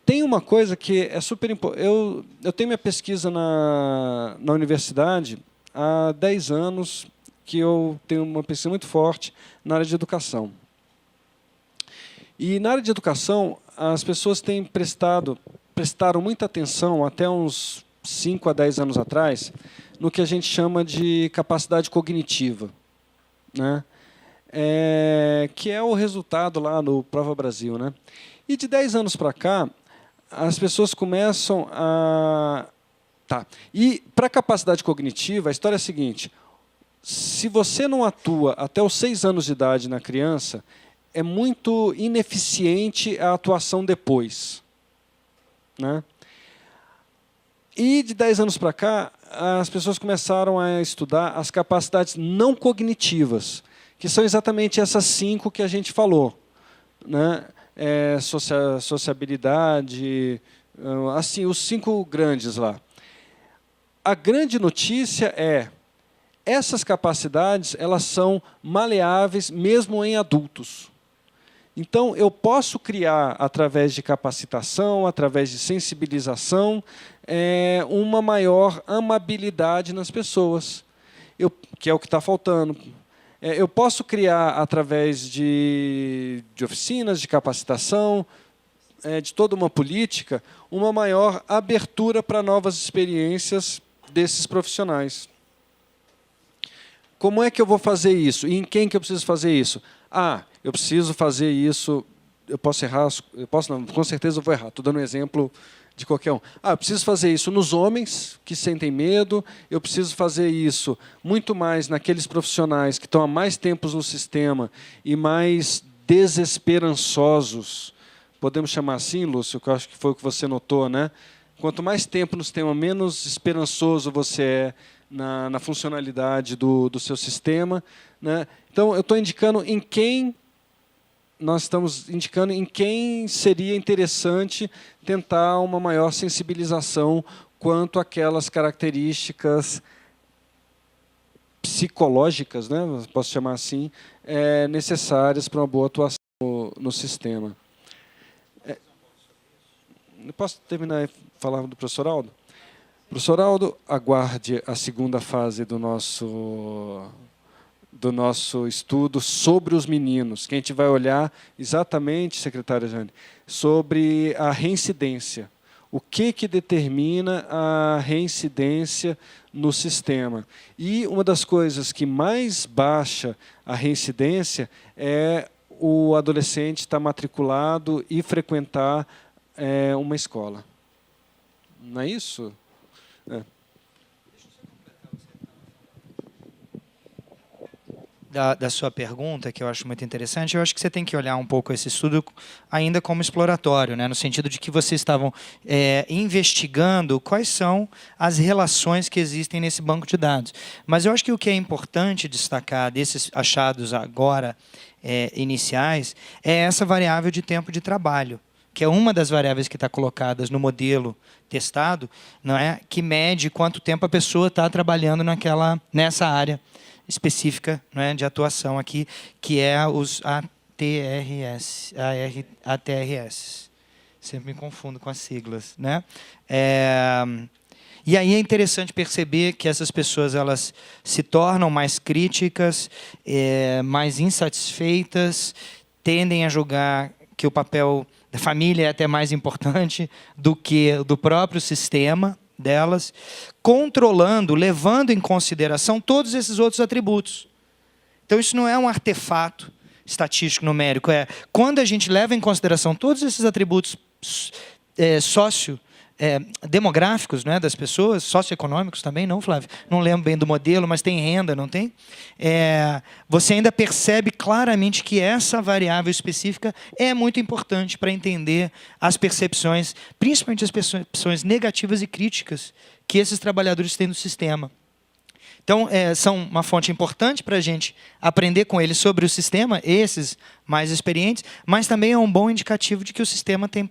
Tem uma coisa que é super importante. Eu tenho minha pesquisa na universidade há 10 anos, que eu tenho uma pesquisa muito forte na área de educação. E na área de educação, as pessoas prestaram muita atenção, até uns 5 a 10 anos atrás, no que a gente chama de capacidade cognitiva. Né? Que é o resultado lá no Prova Brasil. Né? E de 10 anos para cá, as pessoas começam a... E para a capacidade cognitiva, a história é a seguinte: se você não atua até os 6 anos de idade na criança, é muito ineficiente a atuação depois. Né? E de 10 anos para cá, as pessoas começaram a estudar as capacidades não cognitivas, que são exatamente essas 5 que a gente falou. Né? Sociabilidade, assim, os 5 grandes lá. A grande notícia essas capacidades, elas são maleáveis mesmo em adultos. Então, eu posso criar, através de capacitação, através de sensibilização, uma maior amabilidade nas pessoas, que é o que está faltando. Eu posso criar, através de oficinas, de capacitação, de toda uma política, uma maior abertura para novas experiências desses profissionais. Como é que eu vou fazer isso? E em quem que eu preciso fazer isso? Eu preciso fazer isso... Eu posso errar? Não, com certeza eu vou errar. Estou dando um exemplo de qualquer um. Eu preciso fazer isso nos homens que sentem medo, eu preciso fazer isso muito mais naqueles profissionais que estão há mais tempos no sistema e mais desesperançosos. Podemos chamar assim, Lúcio, que eu acho que foi o que você notou, né? Quanto mais tempo no sistema, menos esperançoso você é na funcionalidade do seu sistema, né? Então, eu estou indicando em quem nós estamos indicando em quem seria interessante tentar uma maior sensibilização quanto àquelas características psicológicas, né, posso chamar assim, necessárias para uma boa atuação no sistema. Posso terminar e falar do professor Aldo? Professor Aldo, aguarde a segunda fase do nosso estudo sobre os meninos, que a gente vai olhar exatamente, secretária Jane, sobre a reincidência. O que determina a reincidência no sistema? E uma das coisas que mais baixa a reincidência é o adolescente estar matriculado e frequentar uma escola. Não é isso? Da sua pergunta, que eu acho muito interessante, eu acho que você tem que olhar um pouco esse estudo ainda como exploratório, né, no sentido de que vocês estavam investigando quais são as relações que existem nesse banco de dados. Mas eu acho que o que é importante destacar desses achados agora iniciais é essa variável de tempo de trabalho, que é uma das variáveis que está colocadas no modelo testado, não é, que mede quanto tempo a pessoa está trabalhando nessa área específica, não é, de atuação aqui, que é os ATRS. Sempre me confundo com as siglas, né? E aí é interessante perceber que essas pessoas elas se tornam mais críticas, mais insatisfeitas, tendem a julgar que o papel da família é até mais importante do que do próprio sistema delas, controlando, levando em consideração todos esses outros atributos. Então, isso não é um artefato estatístico numérico, quando a gente leva em consideração todos esses atributos demográficos, né, das pessoas, socioeconômicos também, não, Flávio? Não lembro bem do modelo, mas tem renda, não tem? Você ainda percebe claramente que essa variável específica é muito importante para entender as percepções, principalmente as percepções negativas e críticas que esses trabalhadores têm do sistema. Então, são uma fonte importante para a gente aprender com eles sobre o sistema, esses mais experientes, mas também é um bom indicativo de que o sistema tem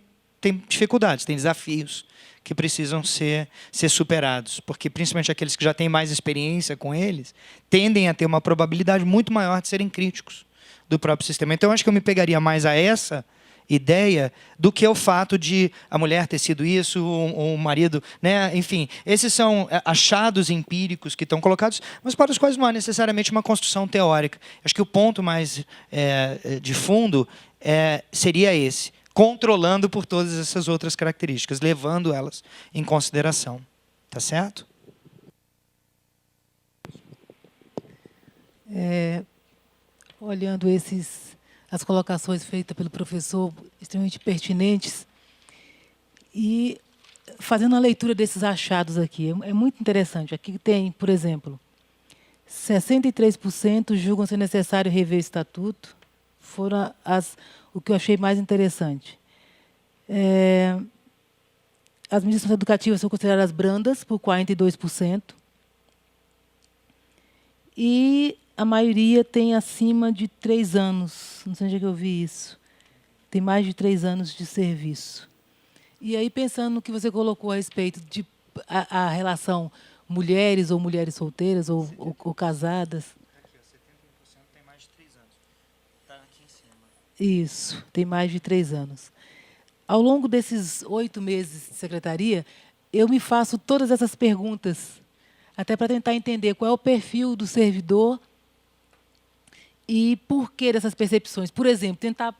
dificuldades, tem desafios que precisam ser superados, porque principalmente aqueles que já têm mais experiência com eles, tendem a ter uma probabilidade muito maior de serem críticos do próprio sistema. Então, acho que eu me pegaria mais a essa ideia do que o fato de a mulher ter sido isso, o marido, né? Enfim, esses são achados empíricos que estão colocados, mas para os quais não há necessariamente uma construção teórica. Acho que o ponto mais de fundo seria esse, controlando por todas essas outras características, levando elas em consideração. Tá certo? Olhando as colocações feitas pelo professor, extremamente pertinentes, e fazendo a leitura desses achados aqui, é muito interessante. Aqui tem, por exemplo, 63% julgam ser necessário rever o estatuto, foram o que eu achei mais interessante. As medidas educativas são consideradas brandas, por 42%. E a maioria tem acima de 3 anos. Não sei onde é que eu vi isso. Tem mais de 3 anos de serviço. E aí, pensando no que você colocou a respeito de a relação mulheres ou mulheres solteiras ou casadas. Aqui, 71% tem mais de 3 anos. Está aqui em cima. Isso, tem mais de 3 anos. Ao longo desses 8 meses de secretaria, eu me faço todas essas perguntas, até para tentar entender qual é o perfil do servidor e por que dessas percepções. Por exemplo, tentar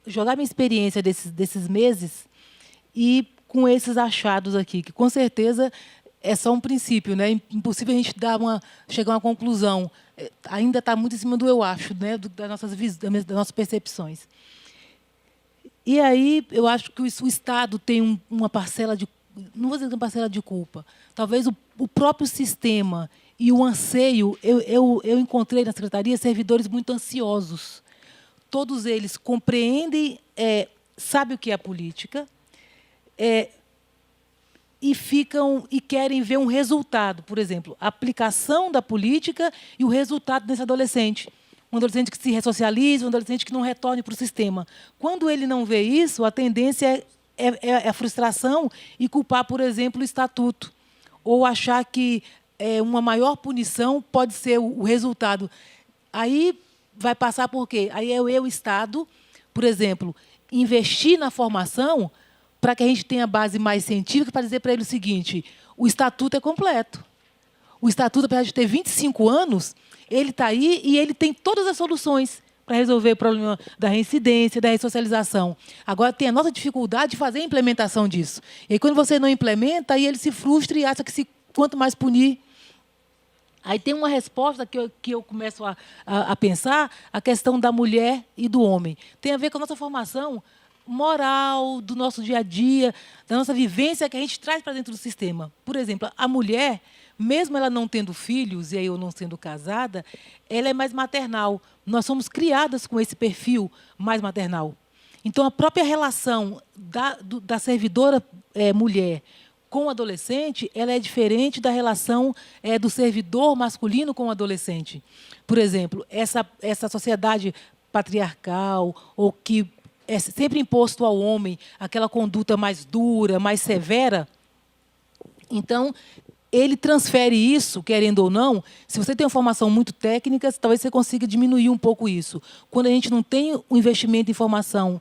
jogar minha experiência desses meses e com esses achados aqui, que com certeza é só um princípio, né? Impossível a gente chegar a uma conclusão. Ainda está muito em cima do eu acho, né? das nossas percepções. E aí, eu acho que o Estado tem uma parcela de... Não vou dizer uma parcela de culpa. Talvez o próprio sistema e o anseio... Eu encontrei na secretaria servidores muito ansiosos. Todos eles compreendem, sabem o que é a política, e querem ver um resultado. Por exemplo, a aplicação da política e o resultado desse adolescente. Um adolescente que se ressocializa, um adolescente que não retorne para o sistema. Quando ele não vê isso, a tendência é a frustração e culpar, por exemplo, o estatuto. Ou achar que uma maior punição pode ser o resultado. Aí vai passar por quê? Aí o Estado, por exemplo, investir na formação para que a gente tenha base mais científica para dizer para ele o seguinte: o estatuto é completo. O estatuto, apesar de ter 25 anos, ele está aí e ele tem todas as soluções para resolver o problema da reincidência, da ressocialização. Agora, tem a nossa dificuldade de fazer a implementação disso. E aí, quando você não implementa, aí ele se frustra e acha que quanto mais punir. Aí tem uma resposta que eu começo a pensar, a questão da mulher e do homem. Tem a ver com a nossa formação moral, do nosso dia a dia, da nossa vivência que a gente traz para dentro do sistema. Por exemplo, a mulher, mesmo ela não tendo filhos, e aí eu não sendo casada, ela é mais maternal. Nós somos criadas com esse perfil mais maternal. Então, a própria relação da servidora mulher com o adolescente, ela é diferente da relação do servidor masculino com o adolescente. Por exemplo, essa sociedade patriarcal, ou que é sempre imposto ao homem aquela conduta mais dura, mais severa, então ele transfere isso, querendo ou não. Se você tem uma formação muito técnica, talvez você consiga diminuir um pouco isso. Quando a gente não tem o investimento em formação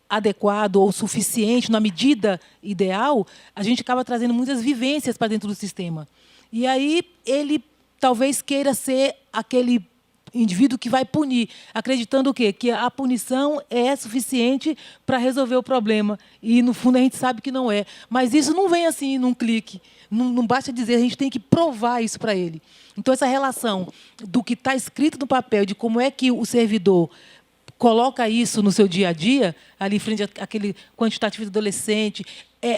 adequado ou suficiente, na medida ideal, a gente acaba trazendo muitas vivências para dentro do sistema. E aí ele talvez queira ser aquele indivíduo que vai punir, acreditando o quê? Que a punição é suficiente para resolver o problema. E, no fundo, a gente sabe que não é. Mas isso não vem assim, num clique. Não basta dizer, a gente tem que provar isso para ele. Então, essa relação do que está escrito no papel, de como é que o servidor coloca isso no seu dia a dia, ali frente àquele quantitativo de adolescente.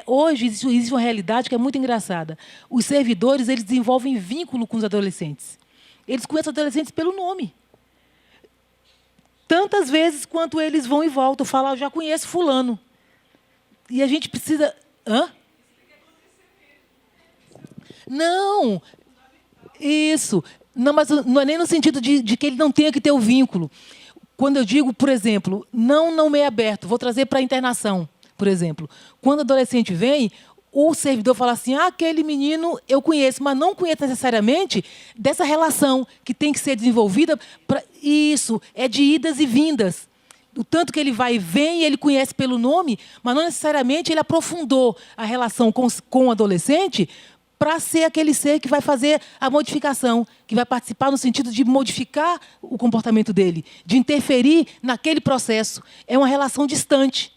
Hoje existe uma realidade que é muito engraçada. Os servidores, eles desenvolvem vínculo com os adolescentes. Eles conhecem os adolescentes pelo nome. Tantas vezes quanto eles vão e voltam, falam, eu já conheço fulano. E a gente precisa... Hã? Não! Isso. Não, mas não é nem no sentido de que ele não tenha que ter o vínculo. Quando eu digo, por exemplo, não meio aberto, vou trazer para a internação, por exemplo. Quando o adolescente vem, o servidor fala assim, aquele menino eu conheço, mas não conheço necessariamente dessa relação que tem que ser desenvolvida. Isso, é de idas e vindas. O tanto que ele vai e vem, ele conhece pelo nome, mas não necessariamente ele aprofundou a relação com o adolescente para ser aquele ser que vai fazer a modificação, que vai participar no sentido de modificar o comportamento dele, de interferir naquele processo. É uma relação distante.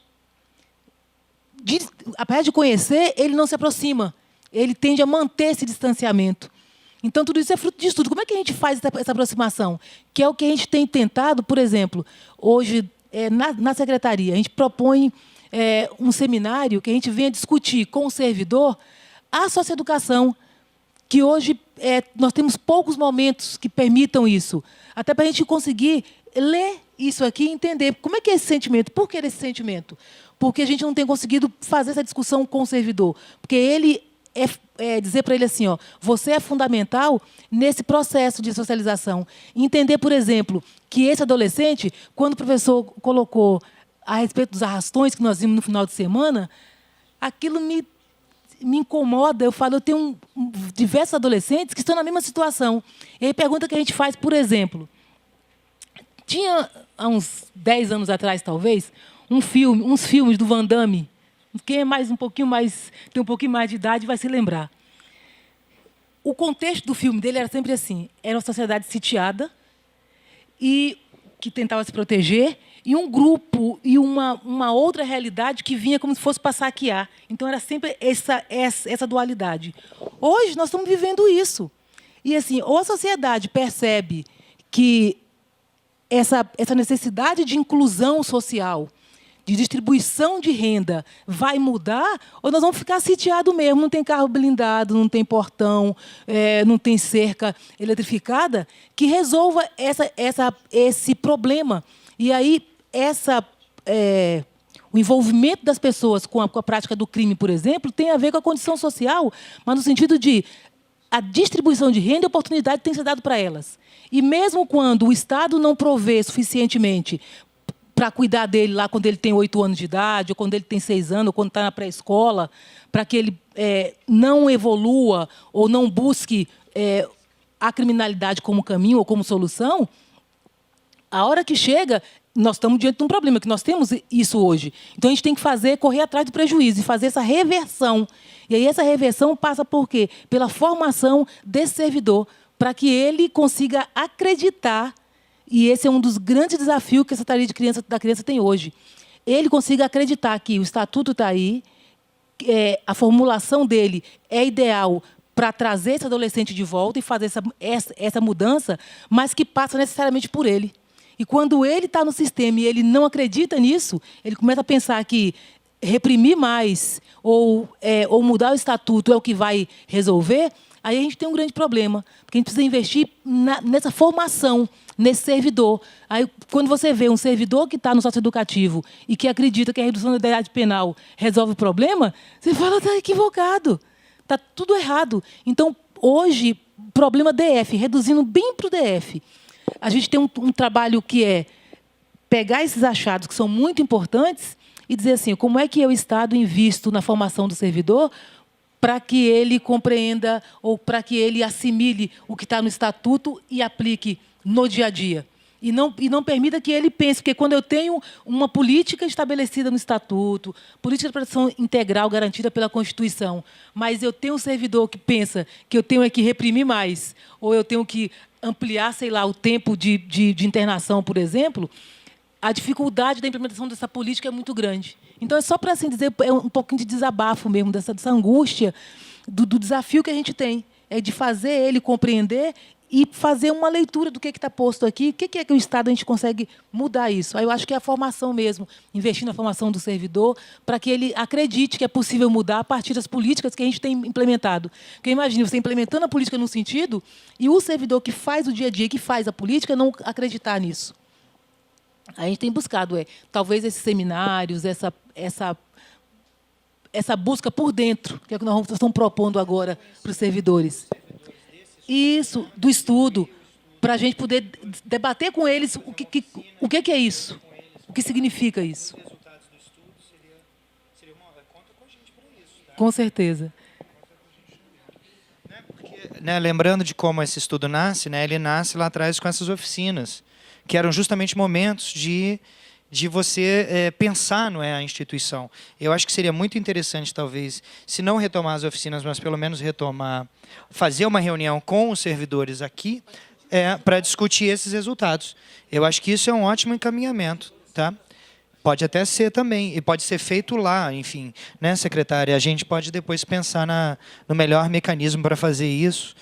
Apesar de conhecer, ele não se aproxima. Ele tende a manter esse distanciamento. Então, tudo isso é fruto de estudo. Como é que a gente faz essa aproximação? Que é o que a gente tem tentado, por exemplo, hoje, na secretaria. A gente propõe um seminário que a gente venha discutir com o servidor a socioeducação, que hoje nós temos poucos momentos que permitam isso. Até para a gente conseguir ler isso aqui e entender como é que é esse sentimento, por que esse sentimento. Porque a gente não tem conseguido fazer essa discussão com o servidor. Porque ele dizer para ele assim, você é fundamental nesse processo de socialização. Entender, por exemplo, que esse adolescente, quando o professor colocou a respeito dos arrastões que nós vimos no final de semana, aquilo me incomoda. Eu tenho diversos adolescentes que estão na mesma situação. E aí, a pergunta que a gente faz, por exemplo, tinha, há uns 10 anos atrás, talvez, uns filmes do Van Damme. Quem é tem um pouquinho mais de idade vai se lembrar. O contexto do filme dele era sempre assim. Era uma sociedade sitiada e que tentava se proteger, e um grupo e uma outra realidade que vinha como se fosse para saquear. Então, era sempre essa dualidade. Hoje, nós estamos vivendo isso. E, assim, ou a sociedade percebe que essa necessidade de inclusão social, de distribuição de renda, vai mudar, ou nós vamos ficar sitiados mesmo. Não tem carro blindado, não tem portão, não tem cerca eletrificada que resolva esse problema. E aí, o envolvimento das pessoas com a prática do crime, por exemplo, tem a ver com a condição social, mas no sentido de a distribuição de renda e oportunidade tem que ser dado para elas. E mesmo quando o Estado não provê suficientemente para cuidar dele lá quando ele tem 8 anos de idade, ou quando ele tem 6 anos, ou quando está na pré-escola, para que ele não evolua ou não busque a criminalidade como caminho ou como solução, a hora que chega, nós estamos diante de um problema, que nós temos isso hoje. Então, a gente tem que correr atrás do prejuízo e fazer essa reversão. E aí essa reversão passa por quê? Pela formação desse servidor, para que ele consiga acreditar, e esse é um dos grandes desafios que a Secretaria da Criança tem hoje. Ele consiga acreditar que o Estatuto está aí, a formulação dele é ideal para trazer esse adolescente de volta e fazer essa mudança, mas que passa necessariamente por ele. E quando ele está no sistema e ele não acredita nisso, ele começa a pensar que reprimir mais ou mudar o estatuto é o que vai resolver, aí a gente tem um grande problema, porque a gente precisa investir nessa formação, nesse servidor. Aí, quando você vê um servidor que está no socioeducativo e que acredita que a redução da idade penal resolve o problema, você fala, está equivocado, está tudo errado. Então, hoje, problema DF, reduzindo bem para o DF, a gente tem um trabalho que é pegar esses achados que são muito importantes e dizer assim, como é que eu, Estado, invisto na formação do servidor para que ele compreenda ou para que ele assimile o que está no Estatuto e aplique no dia a dia. E não permita que ele pense, porque quando eu tenho uma política estabelecida no Estatuto, política de proteção integral garantida pela Constituição, mas eu tenho um servidor que pensa que eu tenho que reprimir mais, ou eu tenho que ampliar, sei lá, o tempo de internação, por exemplo, a dificuldade da implementação dessa política é muito grande. Então, é só para assim dizer, é um pouquinho de desabafo mesmo, dessa angústia do desafio que a gente tem, é de fazer ele compreender e fazer uma leitura do que está posto aqui, o que é que o Estado a gente consegue mudar isso. Aí eu acho que é a formação mesmo, investir na formação do servidor, para que ele acredite que é possível mudar a partir das políticas que a gente tem implementado. Porque imagine, você implementando a política num sentido e o servidor que faz o dia a dia, que faz a política, não acreditar nisso. A gente tem buscado, talvez esses seminários, essa busca por dentro, que é o que nós estamos propondo agora para os servidores. Isso, do estudo, para a gente poder debater com eles o que é isso, o que significa isso. Com certeza. Lembrando de como esse estudo nasce, ele nasce lá atrás com essas oficinas, que eram justamente momentos de você pensar a instituição. Eu acho que seria muito interessante, talvez, se não retomar as oficinas, mas pelo menos fazer uma reunião com os servidores aqui para discutir esses resultados. Eu acho que isso é um ótimo encaminhamento, tá? Pode até ser também, e pode ser feito lá, enfim, né, secretária? A gente pode depois pensar no melhor mecanismo para fazer isso,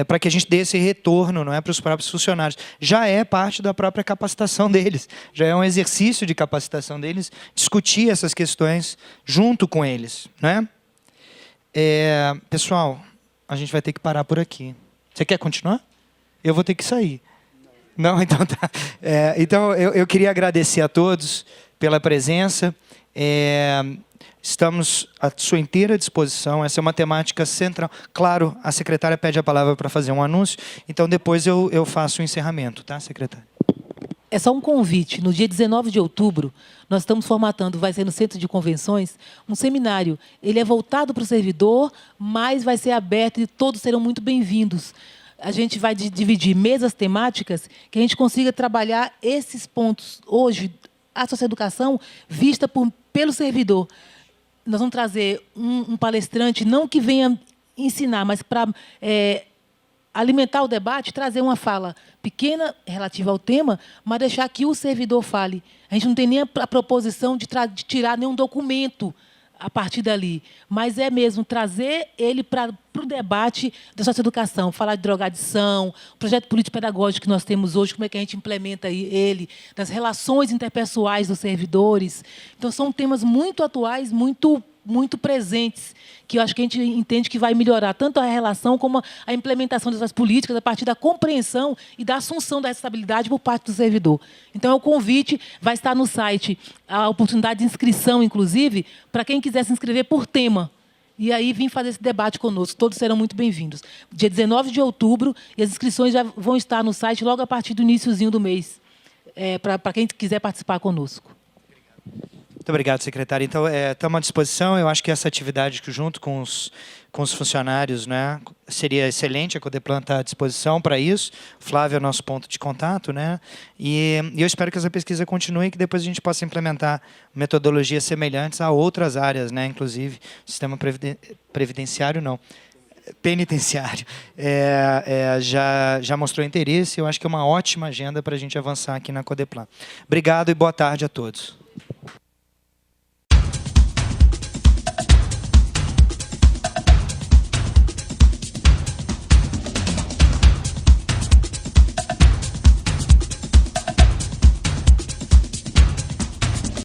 para que a gente dê esse retorno, não é, para os próprios funcionários. Já é parte da própria capacitação deles, já é um exercício de capacitação deles, discutir essas questões junto com eles, né? Pessoal, a gente vai ter que parar por aqui. Você quer continuar? Eu vou ter que sair. Não, então tá. Então, eu queria agradecer a todos pela presença. Estamos à sua inteira disposição. Essa é uma temática central. Claro, a secretária pede a palavra para fazer um anúncio, então depois eu faço o encerramento, tá, secretária? É só um convite. No dia 19 de outubro, nós estamos formatando, vai ser no Centro de Convenções, um seminário. Ele é voltado para o servidor, mas vai ser aberto e todos serão muito bem-vindos. A gente vai dividir mesas temáticas que a gente consiga trabalhar esses pontos hoje, a socioeducação vista pelo servidor. Nós vamos trazer um palestrante, não que venha ensinar, mas para alimentar o debate, trazer uma fala pequena relativa ao tema, mas deixar que o servidor fale. A gente não tem nem a proposição de tirar nenhum documento a partir dali, mas é mesmo trazer ele para o debate da socioeducação, falar de drogadição, o projeto político-pedagógico que nós temos hoje, como é que a gente implementa ele, das relações interpessoais dos servidores. Então, são temas muito atuais, muito muito presentes, que eu acho que a gente entende que vai melhorar tanto a relação como a implementação dessas políticas a partir da compreensão e da assunção da responsabilidade por parte do servidor. Então, o convite vai estar no site, a oportunidade de inscrição, inclusive, para quem quiser se inscrever por tema. E aí vir fazer esse debate conosco. Todos serão muito bem-vindos. Dia 19 de outubro, e as inscrições já vão estar no site logo a partir do iniciozinho do mês, para quem quiser participar conosco. Muito obrigado, secretário. Então, estamos à disposição. Eu acho que essa atividade, junto com os funcionários, né, seria excelente. A Codeplan está à disposição para isso. O Flávio é o nosso ponto de contato. Né, e eu espero que essa pesquisa continue e que depois a gente possa implementar metodologias semelhantes a outras áreas, né, inclusive o sistema previdenciário, não. Penitenciário. Já mostrou interesse. Eu acho que é uma ótima agenda para a gente avançar aqui na Codeplan. Obrigado e boa tarde a todos.